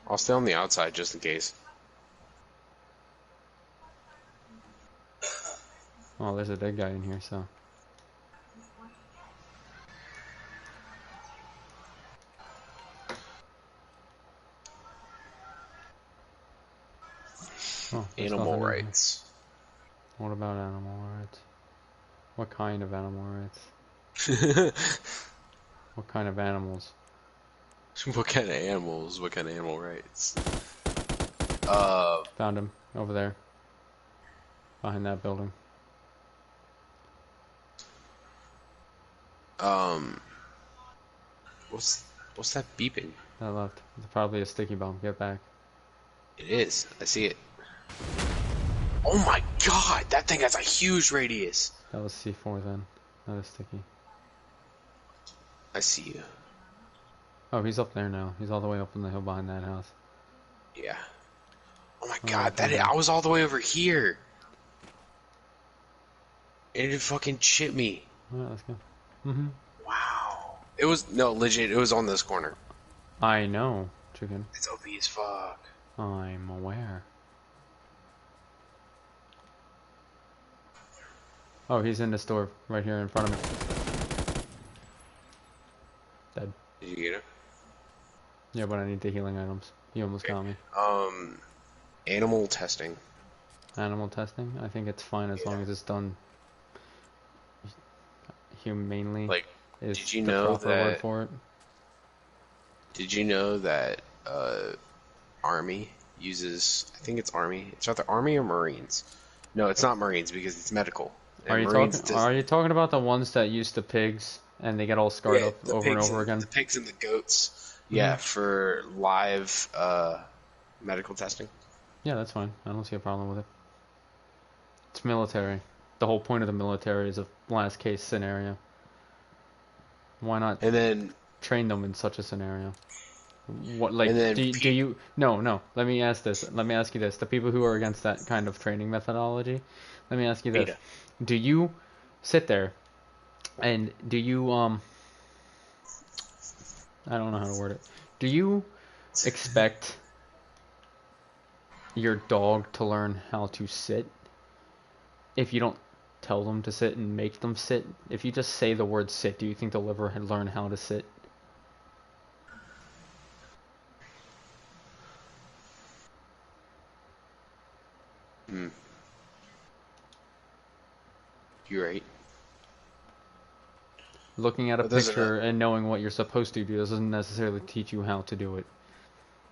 Speaker 2: I'll stay on the outside just in case.
Speaker 1: Oh, there's a dead guy in here, so. Oh,
Speaker 2: animal rights.
Speaker 1: What about animal rights? What kind of animal rights? What kind of animals?
Speaker 2: What kind of animals? What kind of animal rights?
Speaker 1: Found him over there, behind that building.
Speaker 2: What's that beeping?
Speaker 1: That left. It's probably a sticky bomb. Get back.
Speaker 2: It is. I see it. Oh my god, that thing has a huge radius.
Speaker 1: That was C4 then. That is sticky.
Speaker 2: I see you.
Speaker 1: Oh, he's up there now. He's all the way up on the hill behind that house.
Speaker 2: Yeah. Oh my god, I was all the way over here. It didn't fucking chip me.
Speaker 1: Alright, let's go. Mm-hmm.
Speaker 2: Wow. It was, no, legit, it was on this corner.
Speaker 1: I know, chicken.
Speaker 2: It's OP as fuck.
Speaker 1: I'm aware. Oh, he's in the store right here in front of me. Dead.
Speaker 2: Did you get him?
Speaker 1: Yeah, but I need the healing items. He almost got me.
Speaker 2: Animal testing.
Speaker 1: Animal testing? I think it's fine as long as it's done humanely.
Speaker 2: Like,
Speaker 1: is
Speaker 2: did you
Speaker 1: the
Speaker 2: know
Speaker 1: proper
Speaker 2: that?
Speaker 1: Word for it.
Speaker 2: Did you know that Army uses? I think it's Army. It's either Army or Marines. No, it's not Marines because it's medical.
Speaker 1: Are you talking about the ones that use the pigs and they get all scarred up over and over again?
Speaker 2: The pigs and the goats. Yeah, for live medical testing.
Speaker 1: Yeah, that's fine. I don't see a problem with it. It's military. The whole point of the military is a last case scenario. Why not train them in such a scenario? What, like, do you... No, let me ask this. Let me ask you this. The people who are against that kind of training methodology, let me ask you this. Do you sit there and do you, I don't know how to word it. Do you expect your dog to learn how to sit if you don't tell them to sit and make them sit? If you just say the word sit, do you think they'll ever learn how to sit?
Speaker 2: You're right.
Speaker 1: Looking at a picture and knowing what you're supposed to do doesn't necessarily teach you how to do it.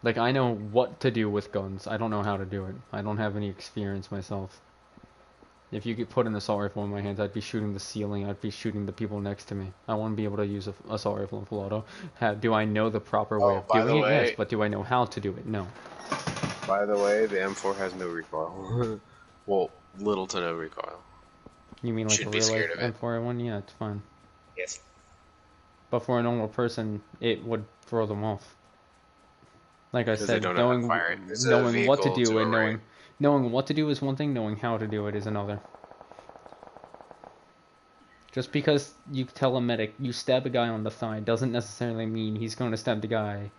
Speaker 1: Like, I know what to do with guns. I don't know how to do it. I don't have any experience myself. If you get put an assault rifle in my hands, I'd be shooting the ceiling. I'd be shooting the people next to me. I want to be able to use an assault rifle in full auto. Do I know the proper way
Speaker 2: Oh,
Speaker 1: of
Speaker 2: by
Speaker 1: doing
Speaker 2: the
Speaker 1: it? Yes,
Speaker 2: way,
Speaker 1: but do I know how to do it? No.
Speaker 2: by the way, the M4 has no recoil. Well, little to no recoil.
Speaker 1: You mean like a
Speaker 2: Should be
Speaker 1: real life
Speaker 2: scared of it.
Speaker 1: M4A1? Yeah, it's fine.
Speaker 2: Yes.
Speaker 1: But for a normal person, it would throw them off. Like I
Speaker 2: Because they
Speaker 1: said,
Speaker 2: don't know how to fire it. It's a
Speaker 1: knowing what to
Speaker 2: vehicle
Speaker 1: do
Speaker 2: to a
Speaker 1: and
Speaker 2: right.
Speaker 1: knowing what to do is one thing, knowing how to do it is another. Just because you tell a medic you stab a guy on the thigh doesn't necessarily mean he's going to stab the guy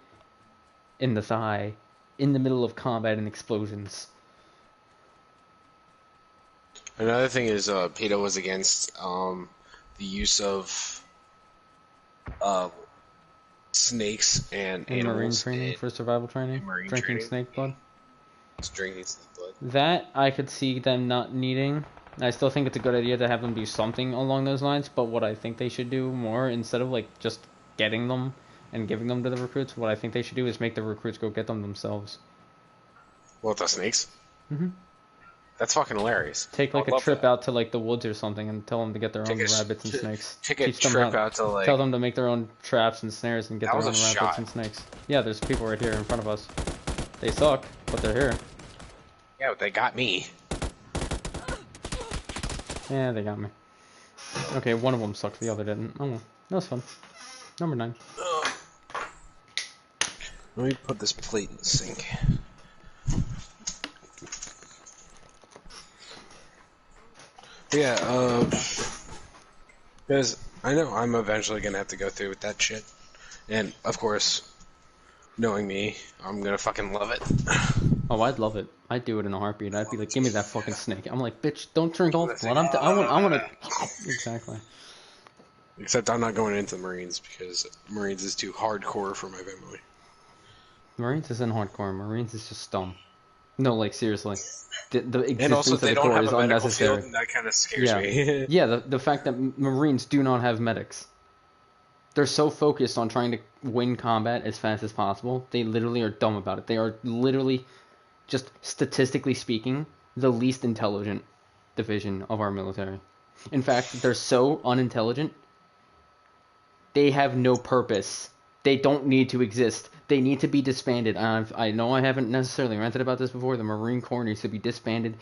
Speaker 1: in the thigh in the middle of combat and explosions.
Speaker 2: Another thing is, PETA was against the use of snakes and
Speaker 1: In marine
Speaker 2: animals
Speaker 1: training, for survival training,
Speaker 2: marine
Speaker 1: drinking
Speaker 2: training.
Speaker 1: snake blood.
Speaker 2: It's drinking snake blood.
Speaker 1: That I could see them not needing. I still think it's a good idea to have them do something along those lines, but what I think they should do more, instead of like just getting them and giving them to the recruits, what I think they should do is make the recruits go get them themselves.
Speaker 2: What, the snakes?
Speaker 1: Mm-hmm.
Speaker 2: That's fucking hilarious.
Speaker 1: Take like
Speaker 2: I'd
Speaker 1: a
Speaker 2: love
Speaker 1: trip
Speaker 2: that.
Speaker 1: out to like the woods or something and tell them to get their own rabbits and snakes.
Speaker 2: Take a
Speaker 1: Teach them
Speaker 2: trip
Speaker 1: how,
Speaker 2: out to like.
Speaker 1: tell them to make their own traps and snares and get
Speaker 2: That
Speaker 1: their
Speaker 2: was
Speaker 1: own
Speaker 2: a
Speaker 1: rabbits
Speaker 2: shot.
Speaker 1: and snakes. Yeah, there's people right here in front of us. They suck, but they're here.
Speaker 2: Yeah, but they got me.
Speaker 1: Yeah, they got me. Okay, one of them sucked, the other didn't. Oh well, that was fun. Number 9.
Speaker 2: Let me put this plate in the sink. Yeah, because I know I'm eventually gonna have to go through with that shit, and of course, knowing me, I'm gonna fucking love it.
Speaker 1: Oh, I'd love it. I'd do it in a heartbeat. I'd be like, give me that fucking snake. I'm like, bitch, don't drink all the blood. I want to. Exactly.
Speaker 2: Except I'm not going into the Marines because Marines is too hardcore for my family.
Speaker 1: Marines isn't hardcore. Marines is just dumb. No, like seriously, the
Speaker 2: And
Speaker 1: existence
Speaker 2: also,
Speaker 1: of
Speaker 2: they
Speaker 1: the
Speaker 2: don't
Speaker 1: Corps
Speaker 2: have
Speaker 1: is
Speaker 2: a medical
Speaker 1: unnecessary.
Speaker 2: field, and that kind of scares
Speaker 1: Yeah,
Speaker 2: me.
Speaker 1: yeah. The fact that Marines do not have medics. They're so focused on trying to win combat as fast as possible. They literally are dumb about it. They are literally, just statistically speaking, the least intelligent division of our military. In fact, they're so unintelligent. They have no purpose. They don't need to exist. They need to be disbanded. I know I haven't necessarily ranted about this before. The Marine Corps needs to be disbanded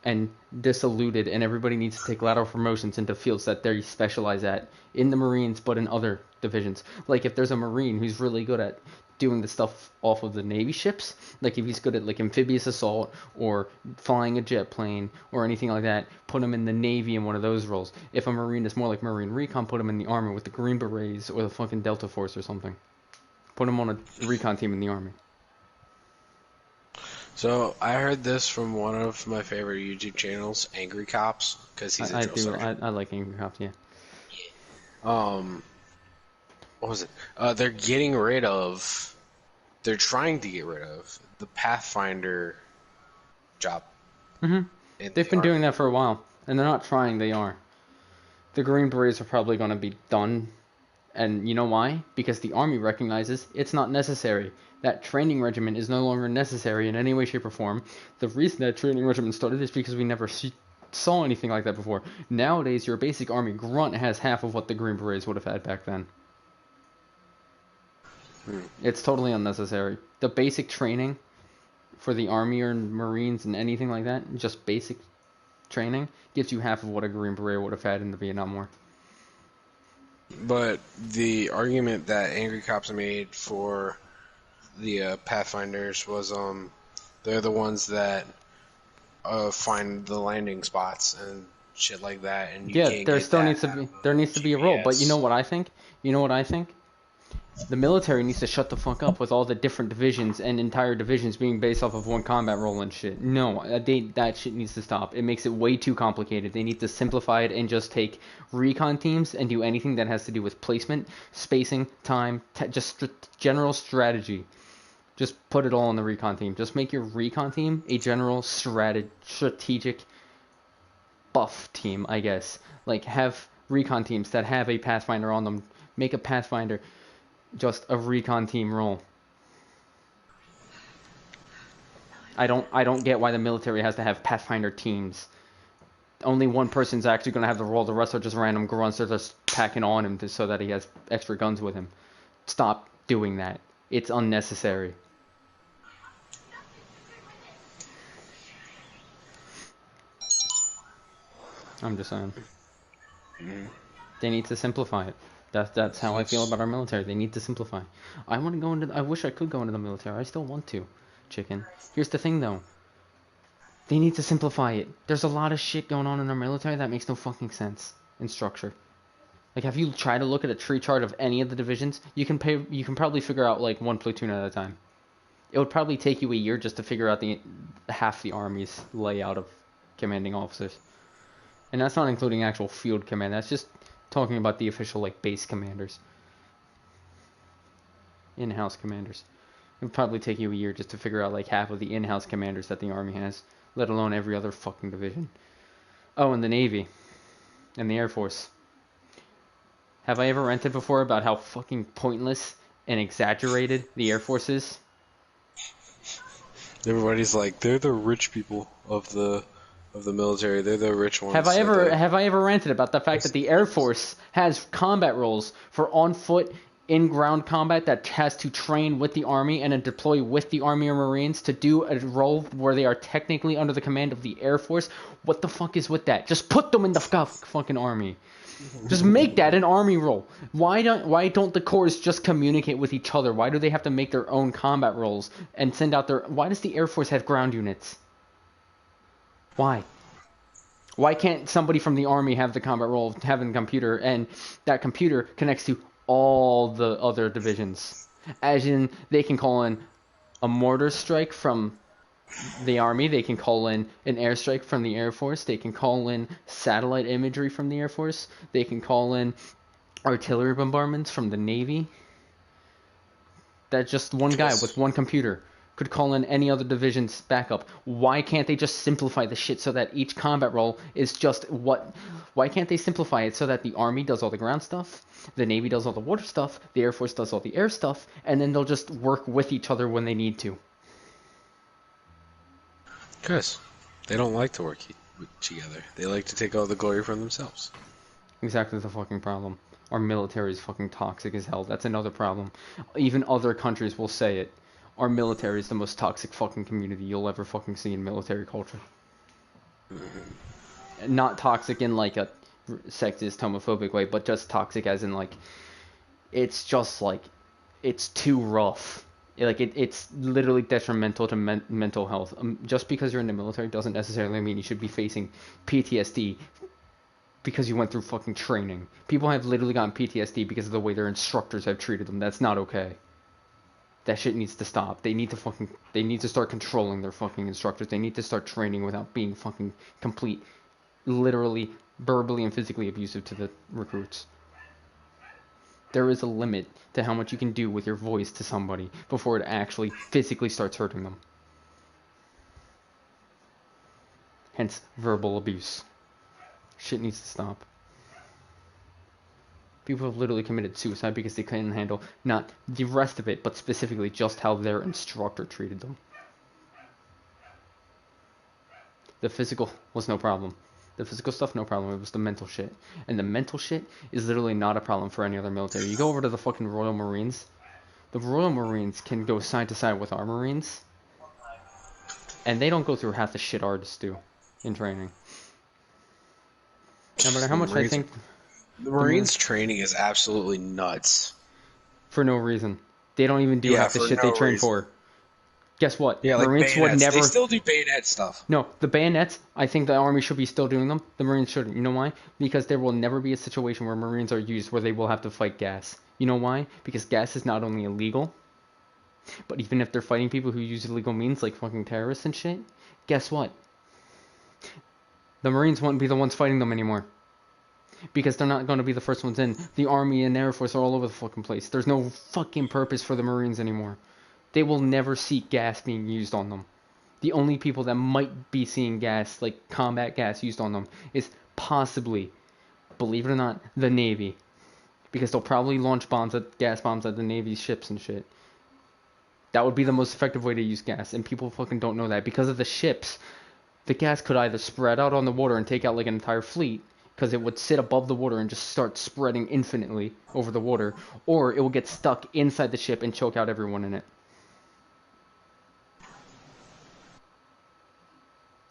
Speaker 1: and dissoluted, and everybody needs to take lateral promotions into fields that they specialize at in the Marines, but in other divisions. Like if there's a Marine who's really good at doing the stuff off of the Navy ships, like if he's good at like amphibious assault or flying a jet plane or anything like that, put him in the Navy in one of those roles. If a Marine is more like Marine Recon, put him in the Army with the Green Berets or the fucking Delta Force or something. Put him on a recon team in the Army.
Speaker 2: So I heard this from one of my favorite YouTube channels, Angry Cops, because he's a drill sergeant.
Speaker 1: I like Angry Cops, yeah.
Speaker 2: What was it? They're getting rid of. They're trying to get rid of the Pathfinder job.
Speaker 1: They've been doing that for a while, and they're not trying, they are. The Green Berets are probably going to be done, and you know why? Because the Army recognizes it's not necessary. That training regimen is no longer necessary in any way, shape, or form. The reason that training regimen started is because we never saw anything like that before. Nowadays, your basic Army grunt has half of what the Green Berets would have had back then. It's totally unnecessary. The basic training for the Army or Marines and anything like that, just basic training, gives you half of what a Green Beret would have had in the Vietnam War.
Speaker 2: But the argument that Angry Cops made for the Pathfinders was they're the ones that find the landing spots and shit like that, and you can't
Speaker 1: there
Speaker 2: get
Speaker 1: still
Speaker 2: that
Speaker 1: needs to be a role. But you know
Speaker 2: GPS.
Speaker 1: what I think? The military needs to shut the fuck up with all the different divisions and entire divisions being based off of one combat role and shit. No, that shit needs to stop. It makes it way too complicated. They need to simplify it and just take recon teams and do anything that has to do with placement, spacing, time, general strategy. Just put it all on the recon team. Just make your recon team a general strategic buff team, I guess. Like, have recon teams that have a Pathfinder on them. Make a Pathfinder just a recon team role. I don't get why the military has to have Pathfinder teams. Only one person's actually going to have the role. The rest are just random grunts. They're just packing on him so that he has extra guns with him. Stop doing that. It's unnecessary. I'm just saying. They need to simplify it. That's how I feel about our military. They need to simplify. I want to go into. I wish I could go into the military. I still want to. Chicken. Here's the thing, though. They need to simplify it. There's a lot of shit going on in our military that makes no fucking sense in structure. Like, have you tried to look at a tree chart of any of the divisions? You can probably figure out like one platoon at a time. It would probably take you a year just to figure out half the army's layout of commanding officers. And that's not including actual field command. That's just talking about the official like base commanders. In-house commanders. It would probably take you a year just to figure out like half of the in-house commanders that the army has. Let alone every other fucking division. Oh, and the Navy. And the Air Force. Have I ever ranted before about how fucking pointless and exaggerated the Air Force is?
Speaker 2: Everybody's like, they're the rich people of the military. They're the rich ones.
Speaker 1: Have I ever ranted about the fact that the Air Force has combat roles for on-foot, in-ground combat that has to train with the Army and then deploy with the Army or Marines to do a role where they are technically under the command of the Air Force? What the fuck is with that? Just put them in the fucking Army. Just make that an Army role. Why don't the corps just communicate with each other? Why do they have to make their own combat roles and send out their... Why does the Air Force have ground units? Why? Why can't somebody from the Army have the combat role of having a computer, and that computer connects to all the other divisions? As in, they can call in a mortar strike from the Army, they can call in an airstrike from the Air Force, they can call in satellite imagery from the Air Force, they can call in artillery bombardments from the Navy. That's just one guy with one computer could call in any other division's backup. Why can't they just simplify the shit so that each combat role is just what... Why can't they simplify it so that the Army does all the ground stuff, the Navy does all the water stuff, the Air Force does all the air stuff, and then they'll just work with each other when they need to?
Speaker 2: Because they don't like to work together. They like to take all the glory from themselves.
Speaker 1: Exactly the fucking problem. Our military is fucking toxic as hell. That's another problem. Even other countries will say it. Our military is the most toxic fucking community you'll ever fucking see in military culture. Not toxic in like a sexist, homophobic way, but just toxic as in like, it's just like, it's too rough. It's literally detrimental to mental health. Just because you're in the military doesn't necessarily mean you should be facing PTSD because you went through fucking training. People have literally gotten PTSD because of the way their instructors have treated them. That's not okay. That shit needs to stop. They need to start controlling their fucking instructors. They need to start training without being fucking complete, literally, verbally and physically abusive to the recruits. There is a limit to how much you can do with your voice to somebody before it actually physically starts hurting them. Hence, verbal abuse. Shit needs to stop. People have literally committed suicide because they couldn't handle not the rest of it, but specifically just how their instructor treated them. The physical was no problem. The physical stuff, no problem. It was the mental shit. And the mental shit is literally not a problem for any other military. You go over to the fucking Royal Marines. The Royal Marines can go side to side with our Marines. And they don't go through half the shit ours do in training. No matter how much I think...
Speaker 2: The Marines training is absolutely nuts.
Speaker 1: For no reason. They don't even do half the shit they train for. Guess what?
Speaker 2: Yeah, like
Speaker 1: Marines
Speaker 2: bayonets.
Speaker 1: would never...
Speaker 2: They still do bayonet stuff.
Speaker 1: No, the bayonets, I think the Army should be still doing them. The Marines shouldn't. You know why? Because there will never be a situation where Marines are used where they will have to fight gas. You know why? Because gas is not only illegal, but even if they're fighting people who use illegal means like fucking terrorists and shit, guess what? The Marines won't be the ones fighting them anymore. Because they're not going to be the first ones in. The Army and Air Force are all over the fucking place. There's no fucking purpose for the Marines anymore. They will never see gas being used on them. The only people that might be seeing gas, like combat gas used on them, is possibly, believe it or not, the Navy. Because they'll probably launch gas bombs at the Navy's ships and shit. That would be the most effective way to use gas, and people fucking don't know that. Because of the ships, the gas could either spread out on the water and take out like an entire fleet, because it would sit above the water and just start spreading infinitely over the water, or it will get stuck inside the ship and choke out everyone in it.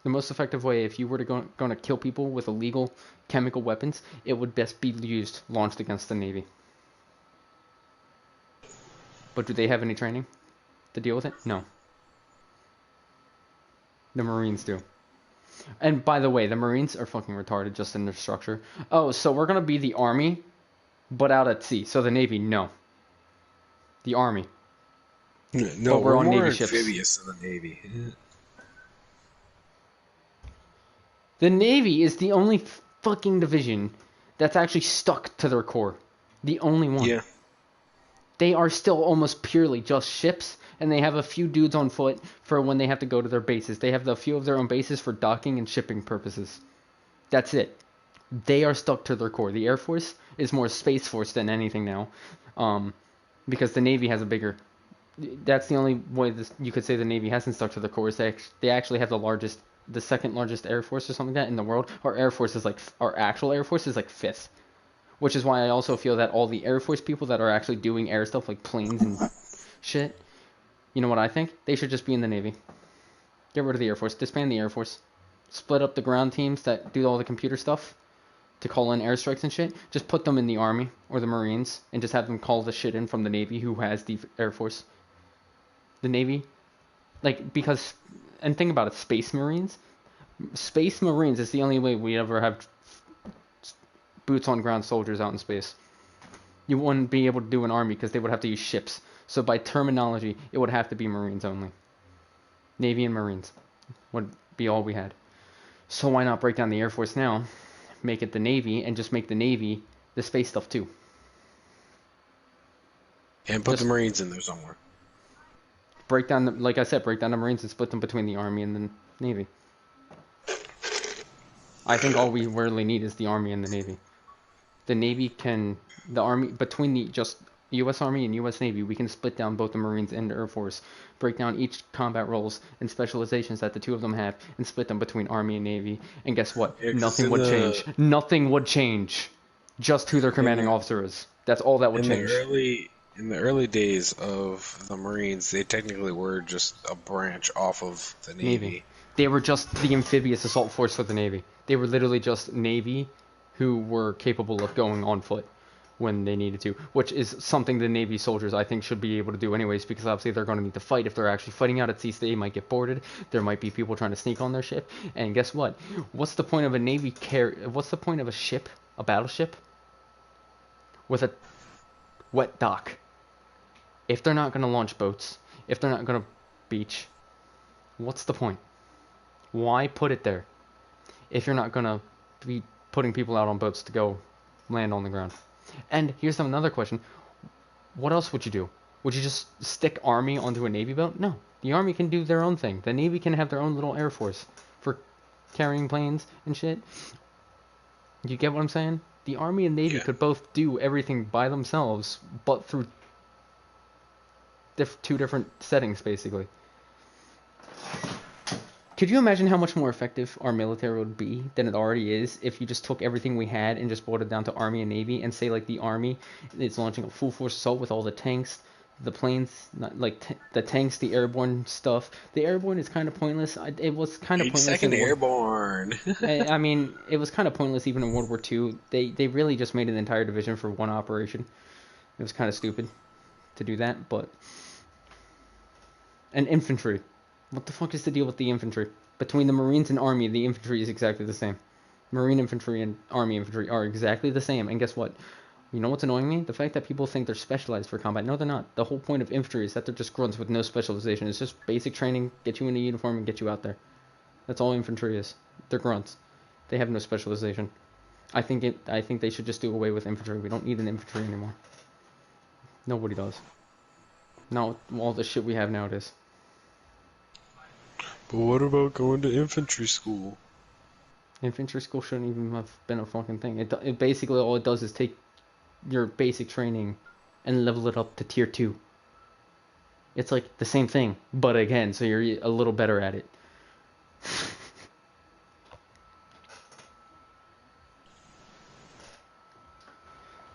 Speaker 1: The most effective way, if you were going to kill people with illegal chemical weapons, it would best be launched against the Navy. But do they have any training to deal with it? No. The Marines do. And by the way, the Marines are fucking retarded just in their structure. Oh, so we're going to be the Army, but out at sea. So the Navy, no. The Army.
Speaker 2: No,
Speaker 1: but we're on
Speaker 2: more
Speaker 1: Navy ships.
Speaker 2: amphibious than the Navy.
Speaker 1: The Navy is the only fucking division that's actually stuck to their core. The only one.
Speaker 2: Yeah.
Speaker 1: They are still almost purely just ships, and they have a few dudes on foot for when they have to go to their bases. They have a few of their own bases for docking and shipping purposes. That's it. They are stuck to their core. The Air Force is more Space Force than anything now, because the Navy has a bigger... That's the only way you could say the Navy hasn't stuck to their core. Is they actually have the second largest Air Force or something like that in the world. Our actual Air Force is like 5th. Which is why I also feel that all the Air Force people that are actually doing air stuff like planes and shit, you know what I think? They should just be in the Navy. Get rid of the Air Force. Disband the Air Force. Split up the ground teams that do all the computer stuff to call in airstrikes and shit. Just put them in the Army or the Marines and just have them call the shit in from the Navy who has the Air Force. The Navy, because, and think about it, Space Marines. Space Marines is the only way we ever have boots on ground soldiers out in space. You wouldn't be able to do an army because they would have to use ships. So by terminology, it would have to be Marines only. Navy and Marines would be all we had. So why not break down the Air Force now, make it the Navy, and just make the Navy the space stuff too?
Speaker 2: And put the Marines in there somewhere.
Speaker 1: Break down the Marines and split them between the Army and the Navy. I think all we really need is the Army and the Navy. The Army, between the just U.S. Army and U.S. Navy, we can split down both the Marines and the Air Force, break down each combat roles and specializations that the two of them have, and split them between Army and Navy. And guess what? Nothing would change. Nothing would change. Just who their commanding officer is. That's all that would change.
Speaker 2: In the early days of the Marines, they technically were just a branch off of the Navy.
Speaker 1: They were just the amphibious assault force for the Navy. They were literally just Navy who were capable of going on foot when they needed to, which is something the Navy soldiers, I think, should be able to do anyways, because obviously they're going to need to fight. If they're actually fighting out at sea, they might get boarded. There might be people trying to sneak on their ship. And guess what? What's the point of a Navy what's the point of a ship, a battleship, with a wet dock? If they're not going to launch boats, if they're not going to beach, what's the point? Why put it there if you're not going to be putting people out on boats to go land on the ground? And here's another question. What else would you do? Would you just stick Army onto a Navy boat? No. The Army can do their own thing. The Navy can have their own little Air Force for carrying planes and shit. You get what I'm saying? The Army and Navy could both do everything by themselves, but through two different settings, basically. Could you imagine how much more effective our military would be than it already is if you just took everything we had and just boiled it down to Army and Navy, and say the Army is launching a full force assault with all the tanks, the planes, the tanks, the airborne stuff. The airborne is kind of pointless. It was kind of pointless.
Speaker 2: Second airborne.
Speaker 1: I mean, it was kind of pointless even in World War II. They really just made an entire division for one operation. It was kind of stupid to do that, but... And infantry. What the fuck is the deal with the infantry? Between the Marines and Army, the infantry is exactly the same. Marine infantry and Army infantry are exactly the same. And guess what? You know what's annoying me? The fact that people think they're specialized for combat. No, they're not. The whole point of infantry is that they're just grunts with no specialization. It's just basic training, get you in a uniform, and get you out there. That's all infantry is. They're grunts. They have no specialization. I think they should just do away with infantry. We don't need an infantry anymore. Nobody does. Not all the shit we have nowadays.
Speaker 2: But what about going to infantry school?
Speaker 1: Infantry school shouldn't even have been a fucking thing. It basically all it does is take your basic training and level it up to tier 2. It's like the same thing, but again, so you're a little better at it.